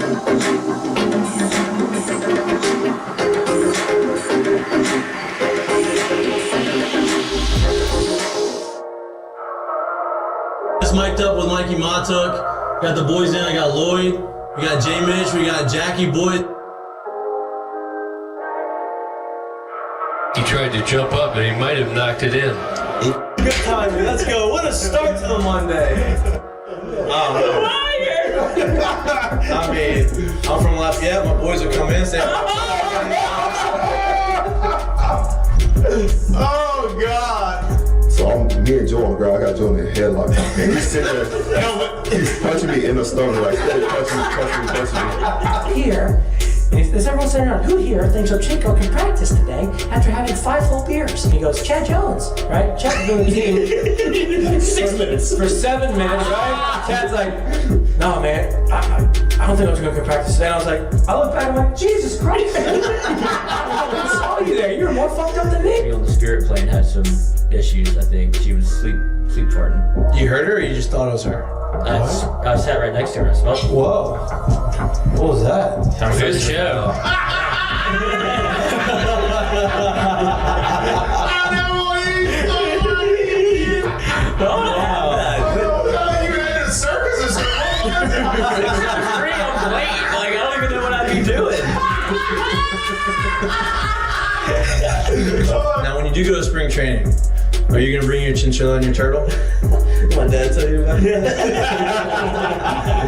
It's mic'd up with Mikie Mahtook. Got the boys in. I got Lloyd. We got J Mitch. We got Jackie Boy. He tried to jump up and he might have knocked it in. Good timing. Let's go. What a start to the Monday. I mean, I'm from Lafayette. My boys will come in and say, oh, God. So me and Joe on the ground, I got Joe in the headlock. And he's sitting there, he's punching me in the stomach, like, punching me. Here, is everyone sitting around? Who here thinks Chico can practice today after having 5 full beers? And he goes, Chad Jones, right? Chad's doing the team 6 minutes. For 7 minutes, right? Chad's like, no, man, I don't think Chico can practice today. And I was like, I look back and I'm like, Jesus Christ. I saw you there. You're more fucked up than me. On the spirit plane had some issues, I think. She was sleep farting. You heard her or you just thought it was her? I sat right next to her. I smelled it. Whoa. What was that? Time for the show. Now, when you do go to spring training, are you going to bring your chinchilla and your turtle? My dad tell you about it?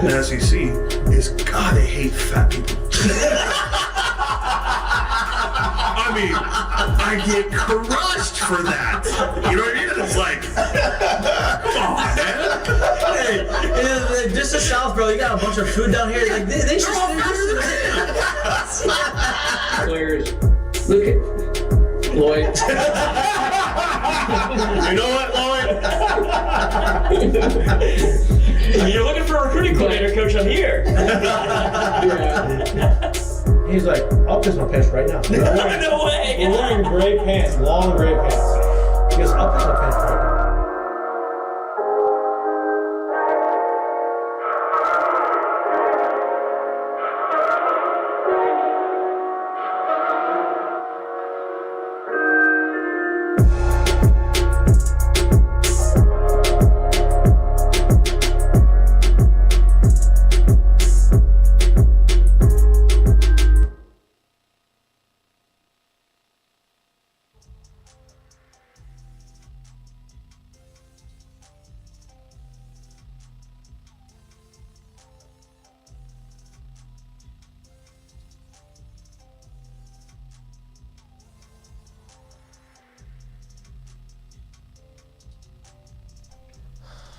The SEC is, God, they hate fat people. I mean, I get crushed for that. You know what I mean? It's like, come on, man. Hey, just the South, bro. You got a bunch of food down here. Like they should. Players, look at Lloyd. You know what, Lloyd? You're looking for a recruiting coordinator, coach. I'm here. He's like, I'll piss my pants right now. No way. We're wearing gray pants, long gray pants. He goes, I'll piss my pants right now.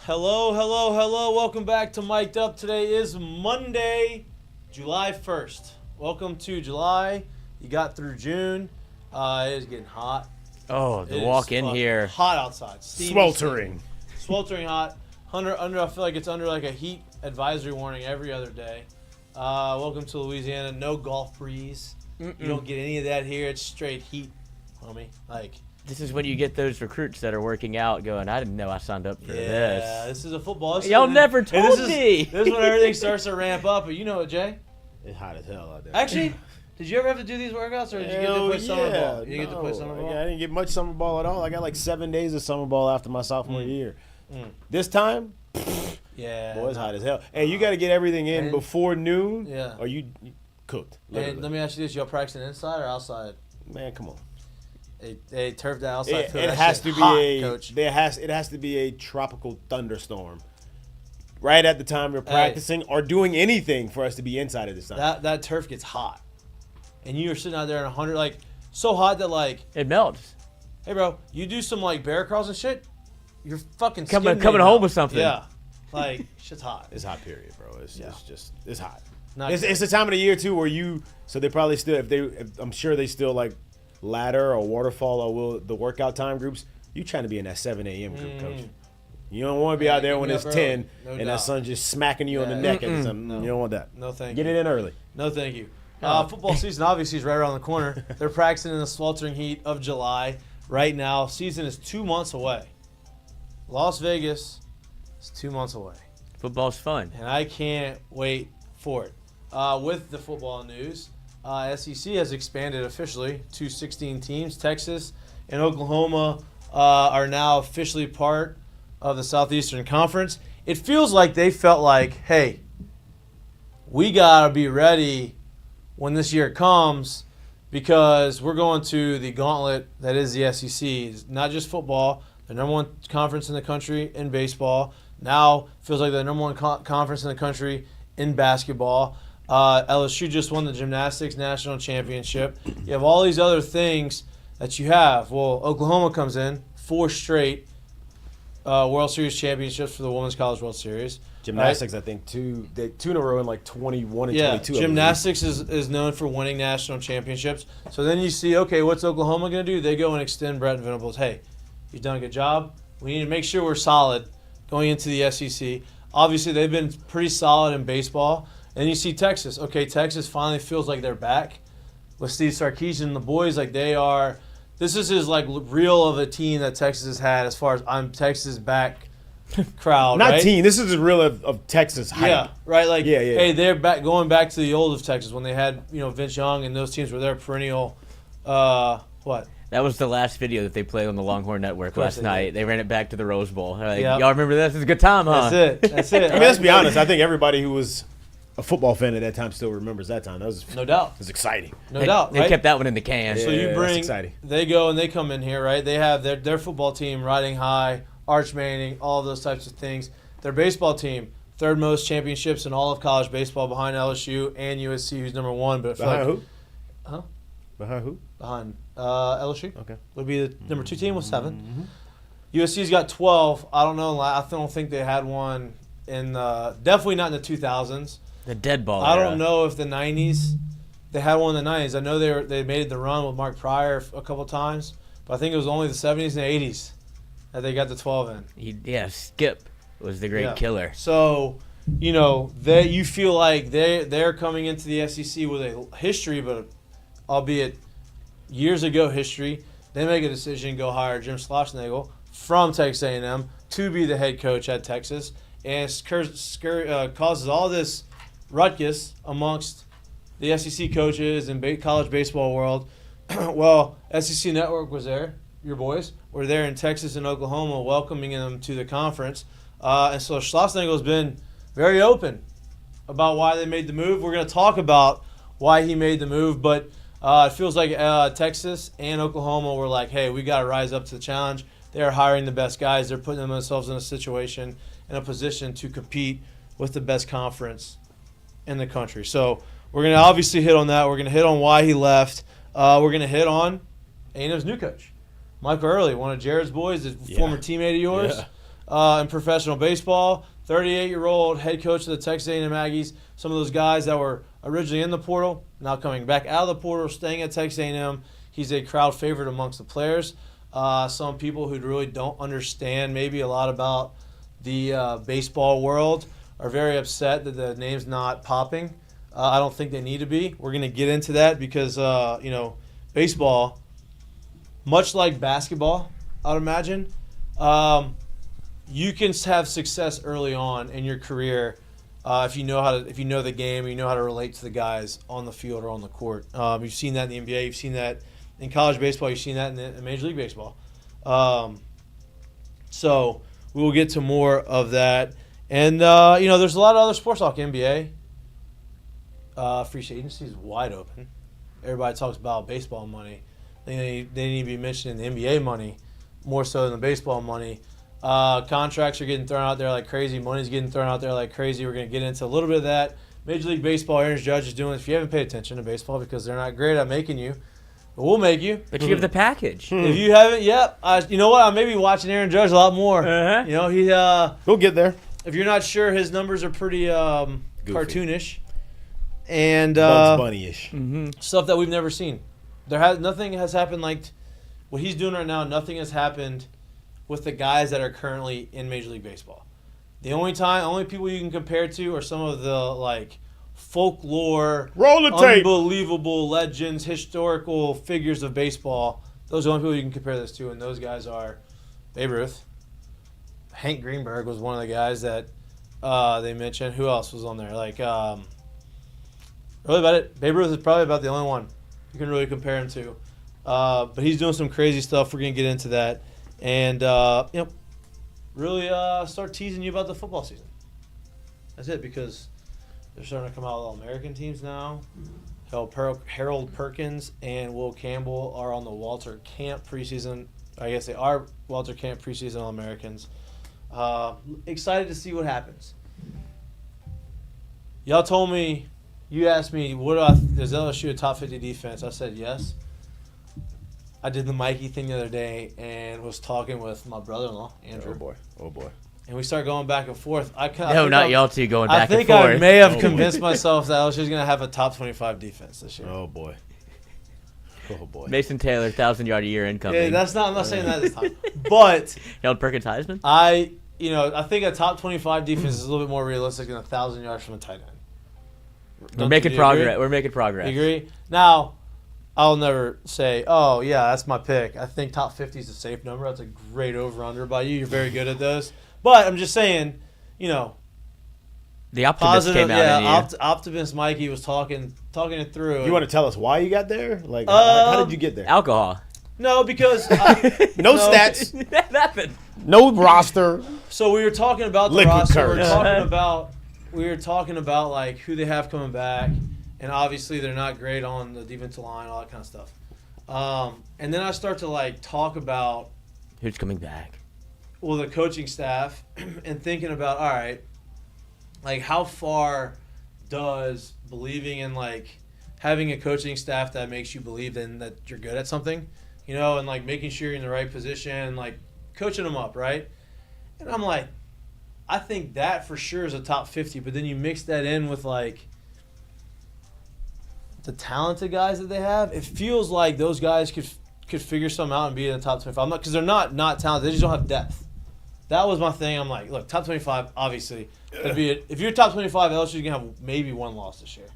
Hello. Welcome back to Mic'd Up. Today is Monday, July 1st. Welcome to July. You got through June. It is getting hot. Oh, the walk in here. Hot outside. Sweltering hot. I feel like it's under like a heat advisory warning every other day. Welcome to Louisiana. No Gulf breeze. You don't get any of that here. It's straight heat, homie. Like, this is when you get those recruits that are working out going, I didn't know I signed up for this. Yeah, this is a football. Y'all never told me. This is when everything starts to ramp up. But you know what, Jay? It's hot as hell out there. Actually, did you ever have to do these workouts, or did you get to play summer ball? You didn't get to play summer ball? I didn't get much summer ball at all. I got like 7 days of summer ball after my sophomore year. This time, yeah, boy, it's hot as hell. Hey, you got to get everything in before noon. Yeah. Or you cooked. And let me ask you this: y'all practicing inside or outside? Man, come on. They turfed the outside. It has to be coach. It has to be a tropical thunderstorm. Right at the time you're practicing or doing anything for us to be inside at this time. That turf gets hot, and you are sitting out there in 100, like so hot that like it melts. Hey, bro, you do some like bear crawls and shit. You're fucking coming home with something. Yeah, like shit's hot. It's hot, period, bro. It's hot. Not it's the time of the year too where so they probably still I'm sure they still like ladder or waterfall or the workout time groups. You trying to be in that 7 a.m. group, coach. You don't want to be out there when it's 10 and that sun just smacking you on the neck. And you don't want that. No, thank you. Get it in early. No, thank you. Football season obviously is right around the corner. They're practicing in the sweltering heat of July right now. Season is 2 months away. Las Vegas is 2 months away. Football's fun. And I can't wait for it. with the football news, SEC has expanded officially to 16 teams. Texas and Oklahoma are now officially part of the Southeastern Conference. It feels like they felt like, hey, we got to be ready when this year comes because we're going to the gauntlet that is the SEC. It's not just football, the number one conference in the country in baseball. Now feels like the number one conference in the country in basketball. LSU just won the gymnastics national championship. You have all these other things that you have. Well, Oklahoma comes in, 4 straight World Series championships for the Women's College World Series. Gymnastics, right? I think, two in a row in like 21 and 22. Gymnastics is known for winning national championships. So then you see, okay, what's Oklahoma going to do? They go and extend Brett Venables. Hey, you've done a good job. We need to make sure we're solid going into the SEC. Obviously, they've been pretty solid in baseball. And you see Texas. Okay, Texas finally feels like they're back with Steve Sarkisian and the boys. Like they are. This is his like real of a team that Texas has had as far as I'm Texas back crowd. Not right? team. This is the real of Texas hype. Yeah, right. Like, yeah. Hey, they're going back to the old of Texas when they had Vince Young and those teams were their perennial. What? That was the last video that they played on the Longhorn Network last night. They ran it back to the Rose Bowl. Like, y'all remember this? It's a good time, huh? That's it. I mean, let's be honest. I think everybody who was a football fan at that time still remembers that time. That was no doubt. It was exciting. No doubt. They kept that one in the can. So Yeah, you bring. that's exciting. They go and they come in here, right? They have their football team riding high, Arch Manning, all of those types of things. Their baseball team, 3rd most championships in all of college baseball behind LSU and USC, who's number 1. But Behind who? Huh? Behind who? Behind LSU. Okay. Would be the number 2 team with 7. USC's got 12. I don't know. I don't think they had one in definitely not in the 2000s. The dead ball. I era. don't know if the 90s they had one in the 90s. I know they made the run with Mark Pryor a couple times, but I think it was only the 70s and 80s that they got the 12 in. Skip was the great killer. So, you feel like they're coming into the SEC with a history, but albeit years ago history. They make a decision, go hire Jim Schlossnagle from Texas A&M to be the head coach at Texas, and causes all this ruckus amongst the SEC coaches and college baseball world. Well, SEC Network was there. Your boys were there in Texas and Oklahoma welcoming them to the conference. And so Schlossnagle has been very open about why they made the move. We're going to talk about why he made the move, but it feels like Texas and Oklahoma were like, hey, we got to rise up to the challenge. They're hiring the best guys. They're putting themselves in a situation, in a position to compete with the best conference in the country. So we're going to obviously hit on that. We're going to hit on why he left. We're going to hit on A&M's new coach, Michael Earley, one of Jared's boys, a former teammate of yours in professional baseball, 38-year-old head coach of the Texas A&M Aggies. Some of those guys that were originally in the portal, now coming back out of the portal, staying at Texas A&M. He's a crowd favorite amongst the players. Some people who really don't understand maybe a lot about the baseball world are very upset that the name's not popping. I don't think they need to be. We're going to get into that because, baseball, much like basketball, I would imagine, you can have success early on in your career if you know the game, you know how to relate to the guys on the field or on the court. You've seen that in the NBA. You've seen that in college baseball. You've seen that in Major League Baseball. So we will get to more of that. And, there's a lot of other sports like NBA. Free agency is wide open. Everybody talks about baseball money. They need to be mentioning the NBA money more so than the baseball money. Contracts are getting thrown out there like crazy. Money's getting thrown out there like crazy. We're going to get into a little bit of that. Major League Baseball, Aaron Judge is doing this. If you haven't paid attention to baseball because they're not great at making you, but we'll make you. But you have the package. If you haven't, you know what? I may be watching Aaron Judge a lot more. We'll get there. If you're not sure, his numbers are pretty cartoonish and Bugs Bunny-ish. Stuff that we've never seen. Nothing has happened like what he's doing right now. Nothing has happened with the guys that are currently in Major League Baseball. The only people you can compare to are some of the folklore, Roll the tape. unbelievable legends, historical figures of baseball. Those are the only people you can compare this to, and those guys are Babe Ruth. Hank Greenberg was one of the guys that they mentioned. Who else was on there? Really about it. Babe Ruth is probably about the only one you can really compare him to. But he's doing some crazy stuff. We're going to get into that. And, really start teasing you about the football season. That's it, because they're starting to come out with All-American teams now. Harold Perkins and Will Campbell are on the Walter Camp preseason. I guess they are Walter Camp preseason All-Americans. Excited to see what happens. Y'all told me, you asked me, is LSU a top 50 defense? I said yes. I did the Mikey thing the other day and was talking with my brother-in-law, Andrew. Oh boy. And we started going back and forth. Y'all two going back and forth. I think I may have convinced myself that LSU is going to have a top 25 defense this year. Oh boy. Mason Taylor, 1,000-yard-a-year incoming. Yeah, I'm not saying that this time. But Harold Perkins Heisman? I think a top 25 defense is a little bit more realistic than 1,000 yards from a tight end. We're making progress. We're making progress. You agree? Now, I'll never say, oh, yeah, that's my pick. I think top 50 is a safe number. That's a great over-under by you. You're very good at those. But I'm just saying, the optimist came out in you. Optimist Mikey was talking it through. You want to tell us why you got there? Like, how did you get there? Alcohol. No, because no stats, nothing. no roster. So we were talking about the Liquid roster. courage. We were talking about like who they have coming back, and obviously they're not great on the defensive line, all that kind of stuff. And then I start to like talk about who's coming back. Well, the coaching staff, and thinking about, all right, like how far does believing in like having a coaching staff that makes you believe in that you're good at something, and like making sure you're in the right position, and like coaching them up, right? And I'm like, I think that for sure is a top 50, but then you mix that in with like the talented guys that they have. It feels like those guys could figure something out and be in the top 25. I'm not, because they're not talented. They just don't have depth. That was my thing. I'm like, look, top 25, obviously. If you're top 25, LSU's going to have maybe one loss this year.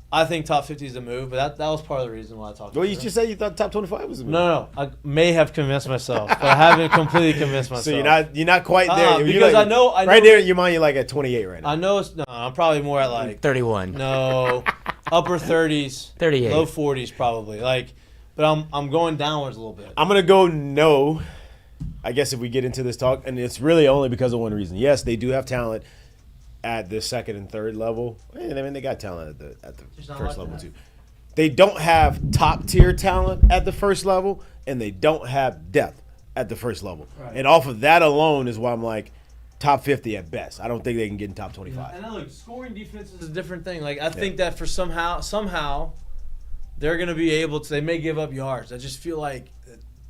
I think top 50 is the move, but that was part of the reason why I talked about it. Well, you just said you thought top 25 was the move. No. I may have convinced myself, but I haven't completely convinced myself. So you're not quite there. Because I know right there in your mind, you're like at 28 right now. I know I'm probably more at like 31. No, upper 30s, 38, low 40s probably. But I'm going downwards a little bit. I'm gonna go no. I guess if we get into this talk, and it's really only because of one reason. Yes, they do have talent at the second and third level. I mean, they got talent at the first level too. They don't have top tier talent at the first level, and they don't have depth at the first level. Right. And off of that alone is why I'm like top 50 at best. I don't think they can get in top 25. And then look, scoring defense is a different thing. Like I think that for somehow they're going to be able to. They may give up yards. I just feel like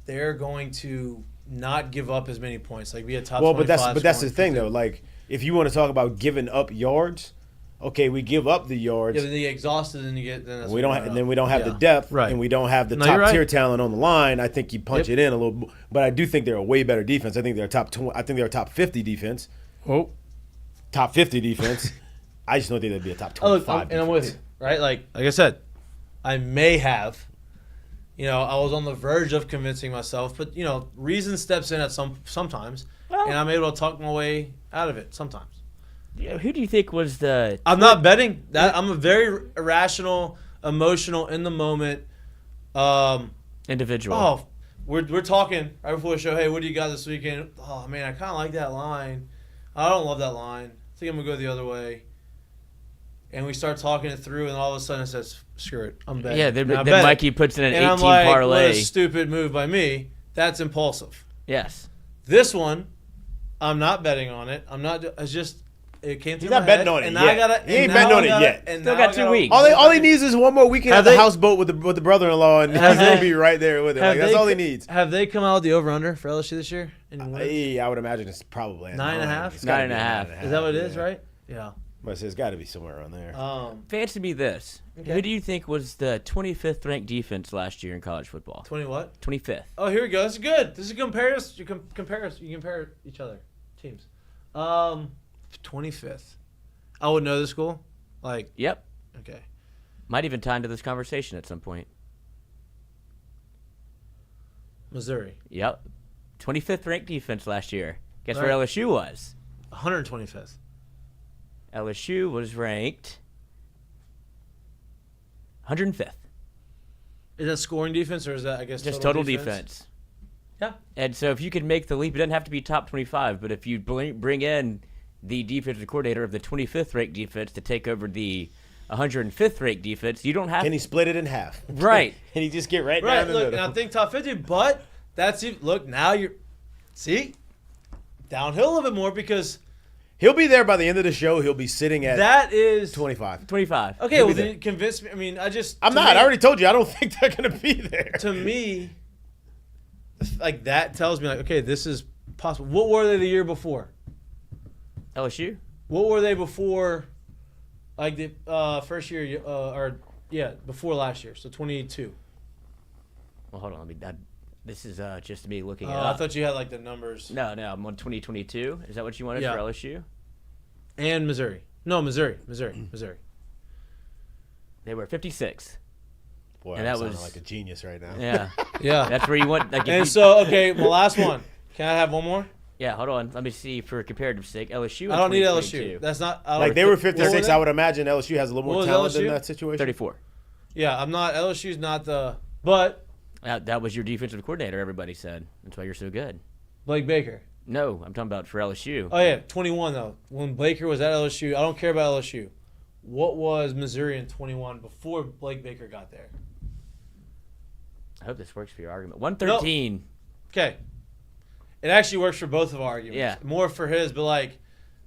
they're going to not give up as many points. Like be a top. Well, but that's the thing though. Like if you want to talk about giving up yards, okay, we give up the yards. Yeah, but they get exhausted and you get. Then we don't have the depth, right? And we don't have the top tier talent on the line. I think you punch it in a little, but I do think they're a way better defense. I think they're I think they're a top 50 defense. Oh, top 50 defense. I just don't think they'd be a top 25. And I'm with you, right? Like I said, I may have. I was on the verge of convincing myself, but reason steps in at sometimes, and I'm able to talk my way out of it sometimes. Yeah, who do you think was the? I'm not betting that. I'm a very irrational, emotional, in the moment individual. Oh, we're talking right before the show. Hey, what do you got this weekend? Oh man, I kind of like that line. I don't love that line. I think I'm gonna go the other way. And we start talking it through, and all of a sudden it says, "Screw it, I'm betting." Yeah, then Mikey puts in an 18 I'm like, parlay. What a stupid move by me. That's impulsive. Yes. This one, I'm not betting on it. I'm not. It's just it came through. He's not betting on it yet. He ain't betting on it yet. Still got 2 weeks. All he needs is one more weekend at the houseboat with the brother-in-law, and he's gonna be right there with it. Like, that's all he needs. Have they come out with the over/under for LSU this year? I would imagine it's probably 9.5. 9.5. Is that what it is? Right? Yeah. But it's got to be somewhere around there. Fancy me this. Okay. Who do you think was the 25th ranked defense last year in college football? 20 what? 25th. Oh, here we go. This is good. This is a comparison. You compare each other teams. 25th. I would know the school. Like. Yep. Okay. Might even tie into this conversation at some point. Missouri. Yep. 25th ranked defense last year. Guess where LSU was? 125th. LSU was ranked 105th. Is that scoring defense or is that, I guess, Just total defense? Yeah. And so if you can make the leap, it doesn't have to be top 25, but if you bring in the defensive coordinator of the 25th ranked defense to take over the 105th ranked defense, you don't have Can he split it in half? Right. And he just get right Right. down the Look, middle. and I think top 50, but that's even, look, now you're, see, downhill a little bit more because He'll be there by the end of the show. He'll be sitting at that is 25. 25. Okay, He'll well be then there. you convince me. I mean, I'm to not. me- I already told you. I don't think they're going to be there. To me, like that tells me, like, okay, this is possible. What were they the year before? LSU? What were they before? Like the first year, before last year, so 22. Well, hold on. This is just me looking it I up. thought you had like the numbers. No, I'm on 2022. Is that what you wanted Yeah. for LSU? And Missouri. No, Missouri. They were 56. Boy, And I'm that sounding was- like a genius right now. Yeah. Yeah. That's where you want. Like, if And you- so, okay, well, last one. Can I have one more? yeah, hold on. Let me see for comparative sake. LSU. I don't need 2022. LSU. That's not. I don't Like they were what 56. they? I would imagine LSU has a little What more was talent in LSU? that situation. 34. Yeah, I'm not. LSU's not the. But That was your defensive coordinator. Everybody said that's why you're so good. Blake Baker. No, I'm talking about for LSU. Oh yeah, 21 though. When Baker was at LSU, I don't care about LSU. What was Missouri in 21 before Blake Baker got there? I hope this works for your argument. 113. Okay. It actually works for both of our arguments. Yeah. More for his, but like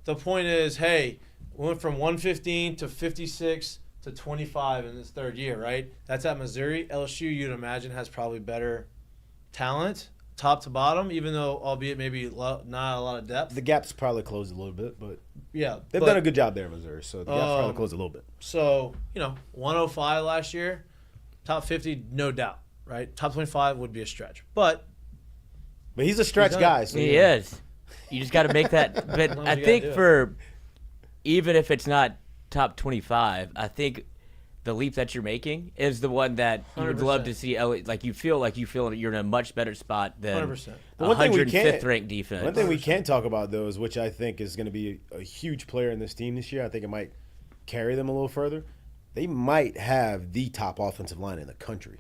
the point is, hey, we went from 115 to 56 to 25 in this third year, right? That's at Missouri. LSU, you'd imagine, has probably better talent, top to bottom, even though, albeit maybe not a lot of depth. The gap's probably closed a little bit, but Yeah. they've done a good job there in Missouri, so the gap's probably closed a little bit. So, 105 last year, top 50, no doubt, right? Top 25 would be a stretch. But But he's a stretch done. guy. So He is. You just got to make that. But long as I you think gotta do it. for even if it's not top 25, I think the leap that you're making is the one that you would love 100%. to see. Like you feel you're in a much better spot than 100%. The one thing we 105th can't- ranked defense. One thing we can talk about, though, is which I think is going to be a huge player in this team this year. I think it might carry them a little further. They might have the top offensive line in the country,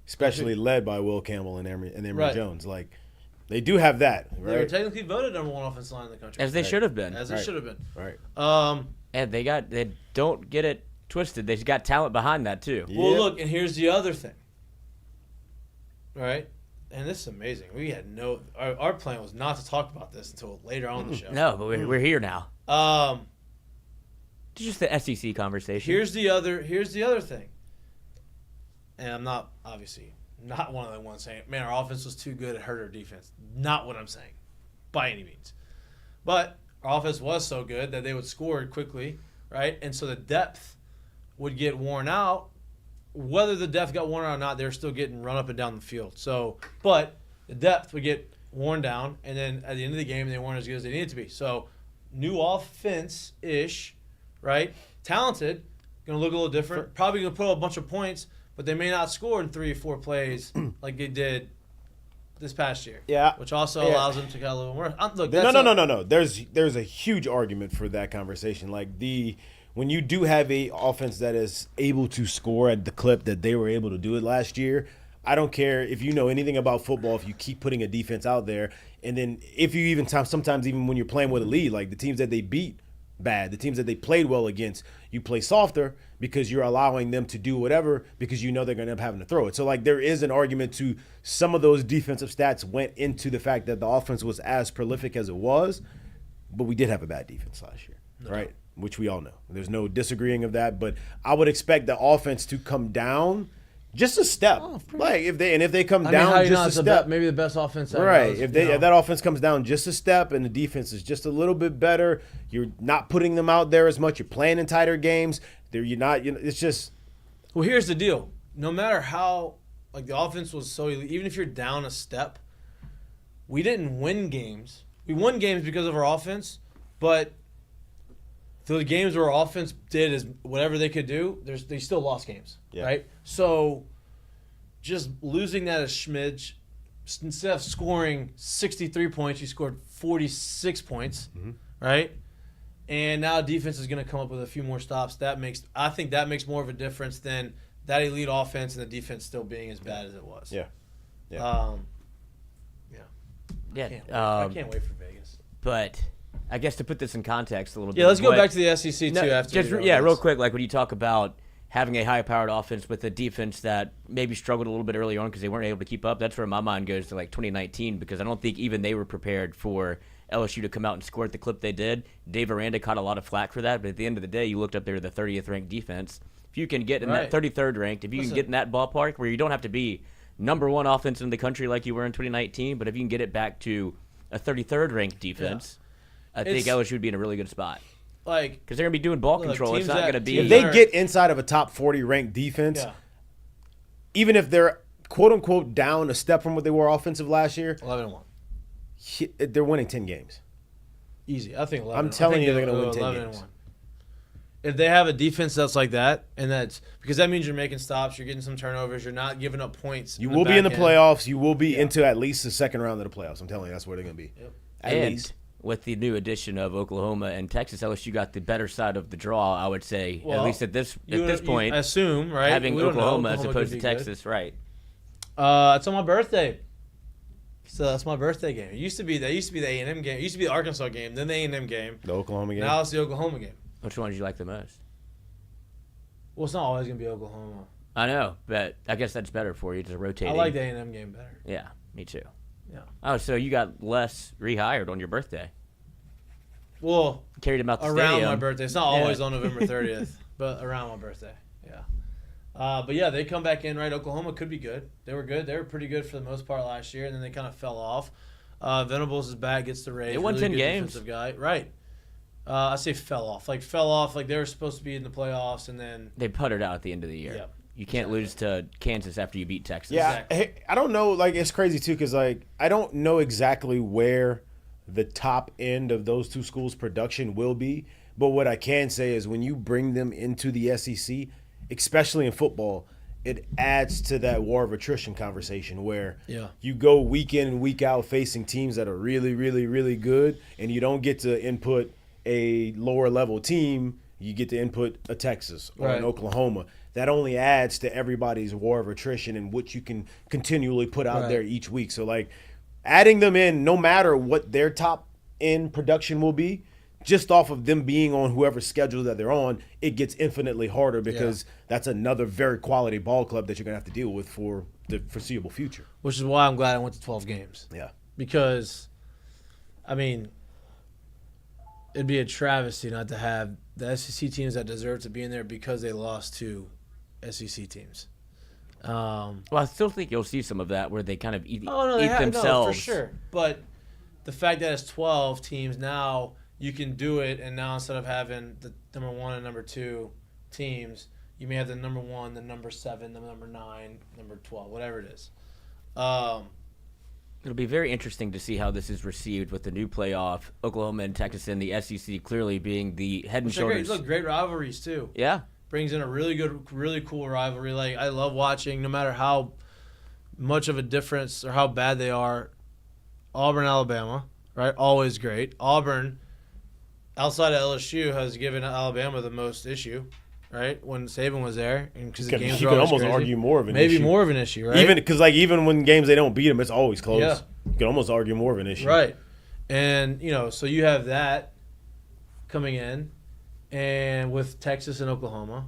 especially led by Will Campbell and Emory Right. Jones. Like, they do have that, they were right? technically voted number one offensive line in the country. as they should have been. As they Right. should have been. Right. And they don't get it twisted. They've got talent behind that too. Yeah. Well, Yep. look, and here's the other thing. Right? And this is amazing. We had our plan was not to talk about this until later on in the show. No, but we're here now. It's just the SEC conversation. Here's the other thing. And I'm not obviously not one of the ones saying, man, our offense was too good, it hurt our defense. Not what I'm saying, by any means. But our offense was so good that they would score quickly, right? And so the depth would get worn out. Whether the depth got worn out or not, they were still getting run up and down the field. So, but the depth would get worn down, and then at the end of the game, they weren't as good as they needed to be. So, new offense-ish, right? Talented, going to look a little different. Probably going to put up a bunch of points, but they may not score in 3 or 4 plays like they did this past year. Yeah. Which also Yeah. allows them to get a little more. Look, No. There's a huge argument for that conversation. Like when you do have a offense that is able to score at the clip that they were able to do it last year, I don't care if you know anything about football. If you keep putting a defense out there, and then if you even sometimes even when you're playing with a lead, like the teams that they beat bad, the teams that they played well against, you play softer because you're allowing them to do whatever because you know they're going to end up having to throw it. So like there is an argument to some of those defensive stats went into the fact that the offense was as prolific as it was, but we did have a bad defense last year, right? Which we all know. There's no disagreeing of that, but I would expect the offense to come down just a step. Like if they come down just a step, maybe the best offense. right? If that offense comes down just a step and the defense is just a little bit better, you're not putting them out there as much. You're playing in tighter games. It's just. Well, here's the deal. No matter how, like, the offense was so elite, even if you're down a step, we didn't win games. We won games because of our offense, but the games where our offense did is whatever they could do, they still lost games, right? So just losing that a smidge, instead of scoring 63 points, you scored 46 points, right? And now defense is going to come up with a few more stops. I think that makes more of a difference than that elite offense and the defense still being as bad as it was. Yeah. Yeah. I can't wait for Vegas. But I guess to put this in context a little bit. Yeah, let's go what- back to the SEC too. After real quick. Like when you talk about having a high-powered offense with a defense that maybe struggled a little bit early on because they weren't able to keep up. That's where my mind goes to like 2019 because I don't think even they were prepared for LSU to come out and score at the clip they did. Dave Aranda caught a lot of flack for that, but at the end of the day, you looked up there the 30th ranked defense. If you can get in that 33rd ranked, if you can get in that ballpark where you don't have to be number one offense in the country like you were in 2019, but if you can get it back to a 33rd ranked defense, I think LSU would be in a really good spot. Like, because they're going to be doing ball control. It's not going to be. If they get inside of a top 40 ranked defense, even if they're quote unquote down a step from what they were offensive last year, 11-1. They're winning 10 games. Easy. I think 11. I'm telling you, they're going to win 10 games. 11-1. If they have a defense that's like that, and that's because that means you're making stops, you're getting some turnovers, you're not giving up points. You will be in the playoffs. You will be into at least the second round of the playoffs. I'm telling you, that's where they're going to be. Yep. At least. With the new addition of Oklahoma and Texas, LSU got the better side of the draw, I would say, at least at this point. I assume, right? Having Oklahoma as could opposed to be Texas, right? It's on my birthday. So that's my birthday game. It used to be the A&M game. It used to be the Arkansas game, then the A&M game. The Oklahoma game. Now it's the Oklahoma game. Which one did you like the most? Well, it's not always going to be Oklahoma. I know, but I guess that's better for you, just rotating. I like the A&M game better. Yeah, me too. Yeah. Oh, so you got less rehired on your birthday. Well, carried him out the around stadium. my birthday. It's not always on November 30th, but around my birthday. Yeah. But yeah, they come back in, right? Oklahoma could be good. They were good. They were pretty good for the most part last year, and then they kind of fell off. Venables is back, gets the raise. They won 10 games. Defensive guy. Right. I say fell off. Like they were supposed to be in the playoffs, and then they puttered out at the end of the year. Yep. You can't lose to Kansas after you beat Texas. Yeah, Exactly. I don't know. Like, it's crazy, too, because, like, I don't know exactly where the top end of those two schools' production will be. But what I can say is when you bring them into the SEC, especially in football, it adds to that war of attrition conversation where you go week in and week out facing teams that are really, really, really good, and you don't get to input a lower-level team. You get to input a Texas or an Oklahoma. That only adds to everybody's war of attrition and what you can continually put out there each week. So, like, adding them in, no matter what their top end production will be, just off of them being on whoever's schedule that they're on, it gets infinitely harder because that's another very quality ball club that you're going to have to deal with for the foreseeable future. Which is why I'm glad I went to 12 games. Yeah. Because, I mean, it'd be a travesty not to have the SEC teams that deserve to be in there because they lost to SEC teams. Well, I still think you'll see some of that where they kind of eat themselves. No, for sure. But the fact that it's 12 teams now, you can do it, and now instead of having the number 1 and number 2 teams, you may have the number 1, the number 7, the number 9, number 12, whatever it is. It'll be very interesting to see how this is received with the new playoff, Oklahoma and Texas and the SEC clearly being the head and shoulders. Look, great rivalries too. Yeah. Brings in a really good, really cool rivalry. Like, I love watching, no matter how much of a difference or how bad they are, Auburn, Alabama, right? Always great. Auburn, outside of LSU, has given Alabama the most issue, right? When Saban was there, and because the games you were could always almost crazy. argue more of an issue. Maybe more of an issue, right? Even when games they don't beat them, it's always close. Yeah. You can almost argue more of an issue. Right. And, so you have that coming in, and with Texas and Oklahoma.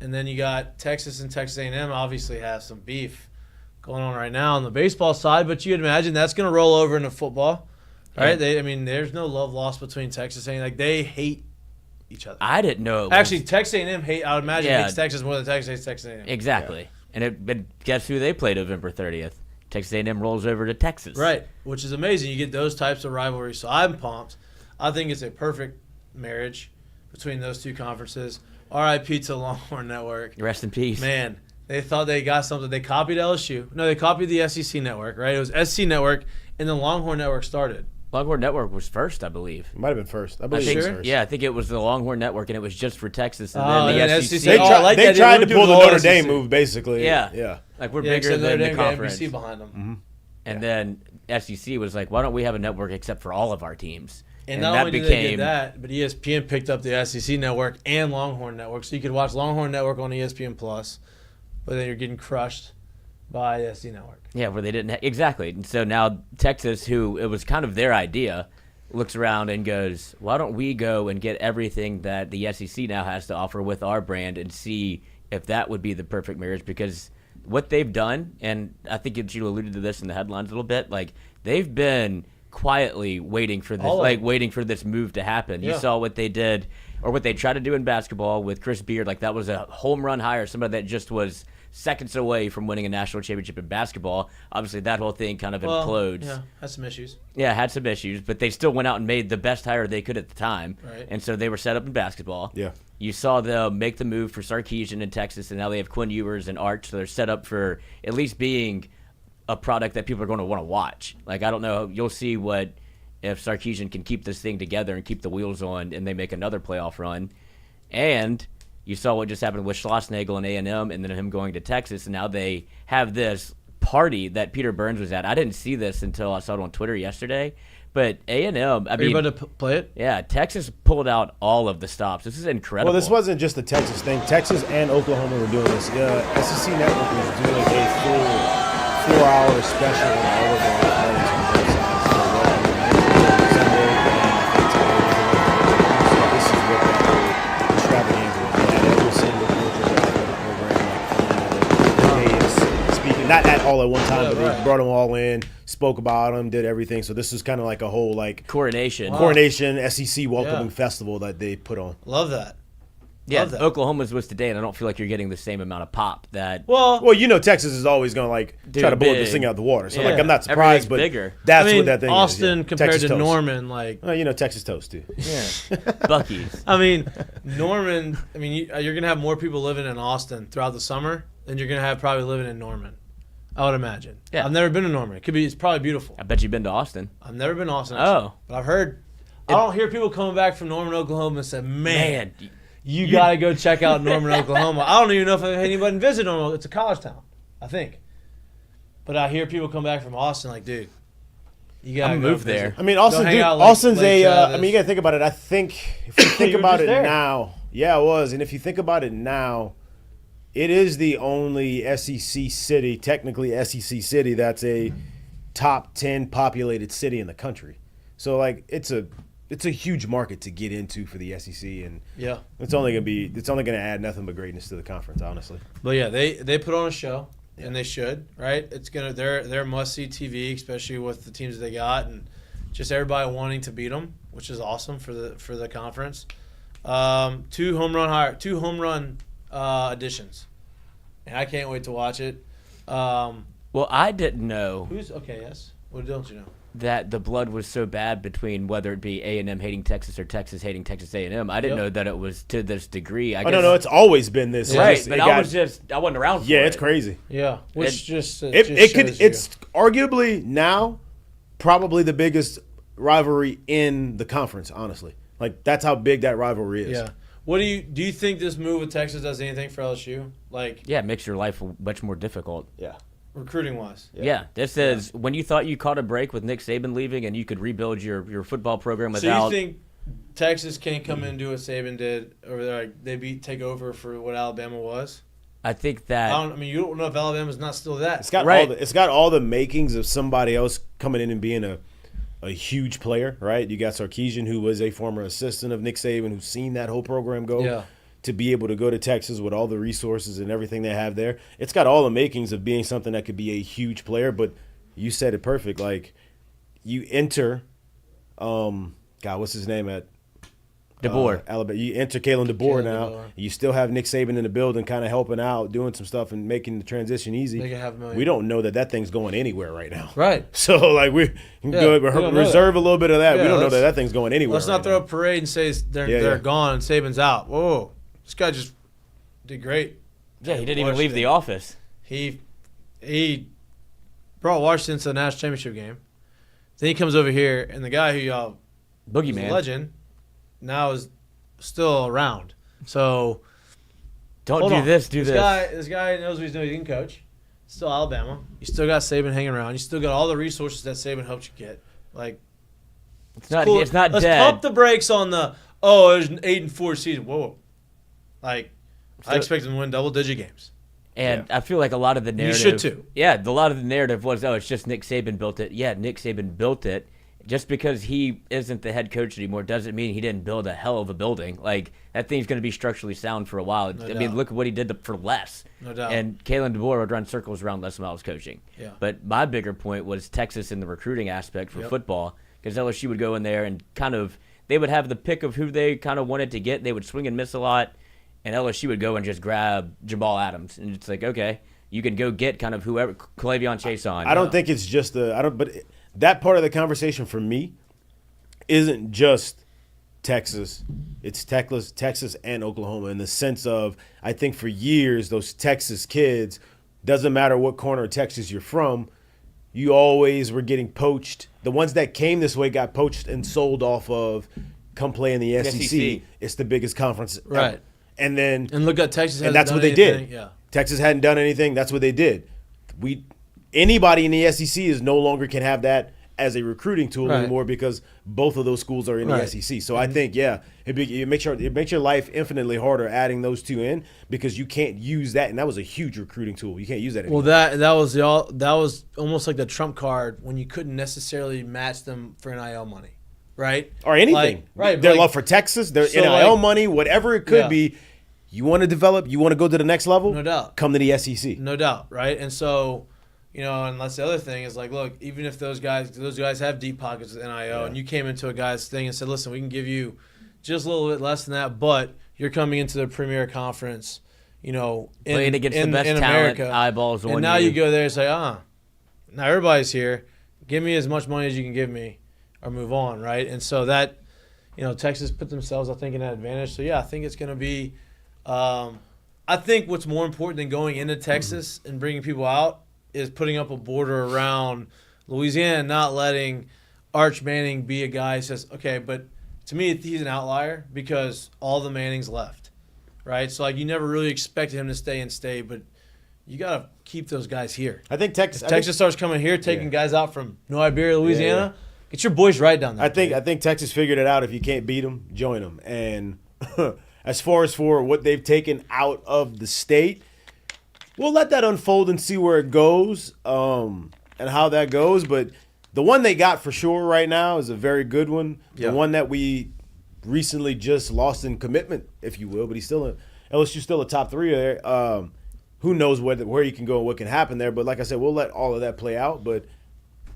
And then you got Texas and Texas A&M obviously have some beef going on right now on the baseball side, but you'd imagine that's going to roll over into football, right? Yeah. There's no love lost between Texas and like they hate each other. I didn't know. Actually, Texas A&M I would imagine hates Texas more than Texas hates Texas A&M. Exactly. Yeah. But guess who they play November 30th? Texas A&M rolls over to Texas. Right, which is amazing. You get those types of rivalries, so I'm pumped. I think it's a perfect marriage between those two conferences. R.I.P. to Longhorn Network. Rest in peace. Man, they thought they got something. They copied LSU. No, they copied the SEC network, right? It was SC Network, and then Longhorn Network started. Longhorn Network was first, I believe. It might have been first. I believe it was first. Yeah, I think it was the Longhorn Network, and it was just for Texas, and then the SEC. They tried to pull the Notre Dame move, basically. Yeah. Like, we're bigger than the conference. NBC behind them. Mm-hmm. And then SEC was like, why don't we have a network except for all of our teams? And not only did they get that, but ESPN picked up the SEC network and Longhorn Network, so you could watch Longhorn Network on ESPN Plus, but then you're getting crushed by SD Network. Yeah, where they didn't exactly. And so now Texas, who it was kind of their idea, looks around and goes, "Why don't we go and get everything that the SEC now has to offer with our brand and see if that would be the perfect marriage?" Because what they've done, and I think you alluded to this in the headlines a little bit, like they've been quietly waiting for this, waiting for this move to happen. Yeah. You saw what they did, or what they tried to do in basketball with Chris Beard. Like that was a home run hire, somebody that just was seconds away from winning a national championship in basketball. Obviously, that whole thing kind of implodes. Yeah, had some issues. Yeah, had some issues, but they still went out and made the best hire they could at the time. Right. And so they were set up in basketball. Yeah. You saw them make the move for Sarkisian in Texas, and now they have Quinn Ewers and Arch, so they're set up for at least being a product that people are going to want to watch. Like, I don't know. You'll see if Sarkisian can keep this thing together and keep the wheels on and they make another playoff run. And you saw what just happened with Schlossnagle and A&M and then him going to Texas, and now they have this party that Peter Burns was at. I didn't see this until I saw it on Twitter yesterday. But A&M, I mean, you about to play it? Yeah, Texas pulled out all of the stops. This is incredible. Well, this wasn't just a Texas thing. Texas and Oklahoma were doing this. SEC Network was doing a full 4-hour special on all of the athletics on both sides. So, Sunday and this is what the whole extravaganza was. They had every single coach of the athletic program, like, is speaking, not at all at one time, but they brought them all in, spoke about them, did everything. So this is kind of like a whole coronation SEC welcoming festival that they put on. Love that. Yeah, Oklahoma's was today, and I don't feel like you're getting the same amount of pop that. Well, Texas is always going to try to blow this thing out of the water. So I'm not surprised, but bigger. That's what that thing Austin is. compared Texas to toast. Norman, Texas toast too. Yeah, Buc-ee's. I mean, Norman. I mean, you're gonna have more people living in Austin throughout the summer than you're gonna have probably living in Norman. I would imagine. Yeah. I've never been to Norman. It's probably beautiful. I bet you've been to Austin. I've never been to Austin. Oh. But I've heard. I don't hear people coming back from Norman, Oklahoma and say, "Man, you got to go check out Norman, Oklahoma." I don't even know if anybody visited Norman. It's a college town, I think. But I hear people come back from Austin like, dude, you got to move there. I mean, Austin, dude, Austin's I mean, you got to think about it. I think if you think about it now, yeah, it was. And if you think about it now, it is the only SEC city, technically SEC city, that's a top 10 populated city in the country. So, it's a huge market to get into for the SEC, and it's only gonna add nothing but greatness to the conference, honestly. But yeah, they put on a show, and they should, right? It's they're must see TV, especially with the teams that they got, and just everybody wanting to beat them, which is awesome for the conference. Two home run additions, and I can't wait to watch it. Well, I didn't know. Yes. What don't you know? That the blood was so bad between whether it be A&M hating Texas or Texas hating Texas A&M. I didn't know that it was to this degree. I guess, no, it's always been this. Right, but I wasn't around for it. Yeah, it's crazy. Yeah, which it's arguably now probably the biggest rivalry in the conference, honestly. That's how big that rivalry is. Yeah. What do you think this move with Texas does anything for LSU? It makes your life much more difficult. Yeah. Recruiting wise. Yeah. This is when you thought you caught a break with Nick Saban leaving and you could rebuild your football program without. So you think Texas can't come in and do what Saban did over there? Take over for what Alabama was? I think that. You don't know if Alabama's not still that. It's got all the makings of somebody else coming in and being a huge player, right? You got Sarkisian, who was a former assistant of Nick Saban, who's seen that whole program go. Yeah. To be able to go to Texas with all the resources and everything they have there. It's got all the makings of being something that could be a huge player, but you said it perfect. You enter, what's his name at DeBoer. Alabama. You enter Kalen DeBoer now. You still have Nick Saban in the building kind of helping out, doing some stuff and making the transition easy. We don't know that thing's going anywhere right now. Right. So, we reserve a little bit of that. Yeah, we don't know that thing's going anywhere. Let's not throw a parade and say they're gone and Saban's out. Whoa. This guy just did great. Yeah, he didn't even leave the office. He brought Washington to the national championship game. Then he comes over here, and the guy who y'all Boogeyman, legend, now is still around. So don't do this. This guy knows what he's doing. He can coach. Still Alabama. You still got Saban hanging around. You still got all the resources that Saban helped you get. It's not Let's dead. pump the brakes on there's an 8-4 season. Whoa. I expect them to win double-digit games. And I feel like a lot of the narrative. You should too. Yeah, a lot of the narrative was, oh, it's just Nick Saban built it. Yeah, Nick Saban built it. Just because he isn't the head coach anymore doesn't mean he didn't build a hell of a building. Like, that thing's going to be structurally sound for a while. No I doubt. mean, look at what he did for Les. No doubt. And Kalen DeBoer would run circles around Les Miles coaching. Yeah. But my bigger point was Texas in the recruiting aspect for football, because LSU would go in there and kind of they would have the pick of who they kind of wanted to get. They would swing and miss a lot, and LSU would go and just grab Jamal Adams, and it's like, okay, you can go get kind of whoever K'Lavon Chaisson. I don't think it's just that part of the conversation for me isn't just Texas. It's Texas and Oklahoma in the sense of, I think for years those Texas kids, doesn't matter what corner of Texas you're from, you always were getting poached. The ones that came this way got poached and sold off of come play in the SEC. It's the biggest conference Right. ever. And then And look at Texas. and hasn't that's done what they anything. did. Yeah. Texas hadn't done anything. That's what they did. Anybody in the SEC is no longer can have that as a recruiting tool Right. anymore because both of those schools are in the Right. SEC. So I think it makes your life infinitely harder adding those two in because you can't use that, and that was a huge recruiting tool. You can't use that anymore. Well, that was almost like the trump card when you couldn't necessarily match them for NIL money, right? Or anything. Like, right, Their like- love for Texas, their So, NIL like- money, whatever it could Yeah. be. You want to develop, you want to go to the next level? No doubt. Come to the SEC. No doubt, right? And so, and that's the other thing is like, look, even if those guys have deep pockets with NIL, and you came into a guy's thing and said, listen, we can give you just a little bit less than that, but you're coming into the premier conference, Playing against the best in talent, America. eyeballs on and now you. you go there and say, now everybody's here. Give me as much money as you can give me or move on, right? And so that, Texas put themselves, I think, in that advantage. So, yeah, I think it's going to be I think what's more important than going into Texas and bringing people out is putting up a border around Louisiana, not letting Arch Manning be a guy who says, okay, but to me, he's an outlier because all the Mannings left, right? So, like, you never really expected him to stay in state, but you got to keep those guys here. I think Texas. Texas starts coming here, taking guys out from New Iberia, Louisiana. Get your boys right down there. I think Texas figured it out. If you can't beat them, join them. And as far as for what they've taken out of the state, we'll let that unfold and see where it goes and how that goes. But the one they got for sure right now is a very good one. Yeah. The one that we recently just lost in commitment, if you will. But LSU's still a top three there. Who knows where you can go and what can happen there. But like I said, we'll let all of that play out. But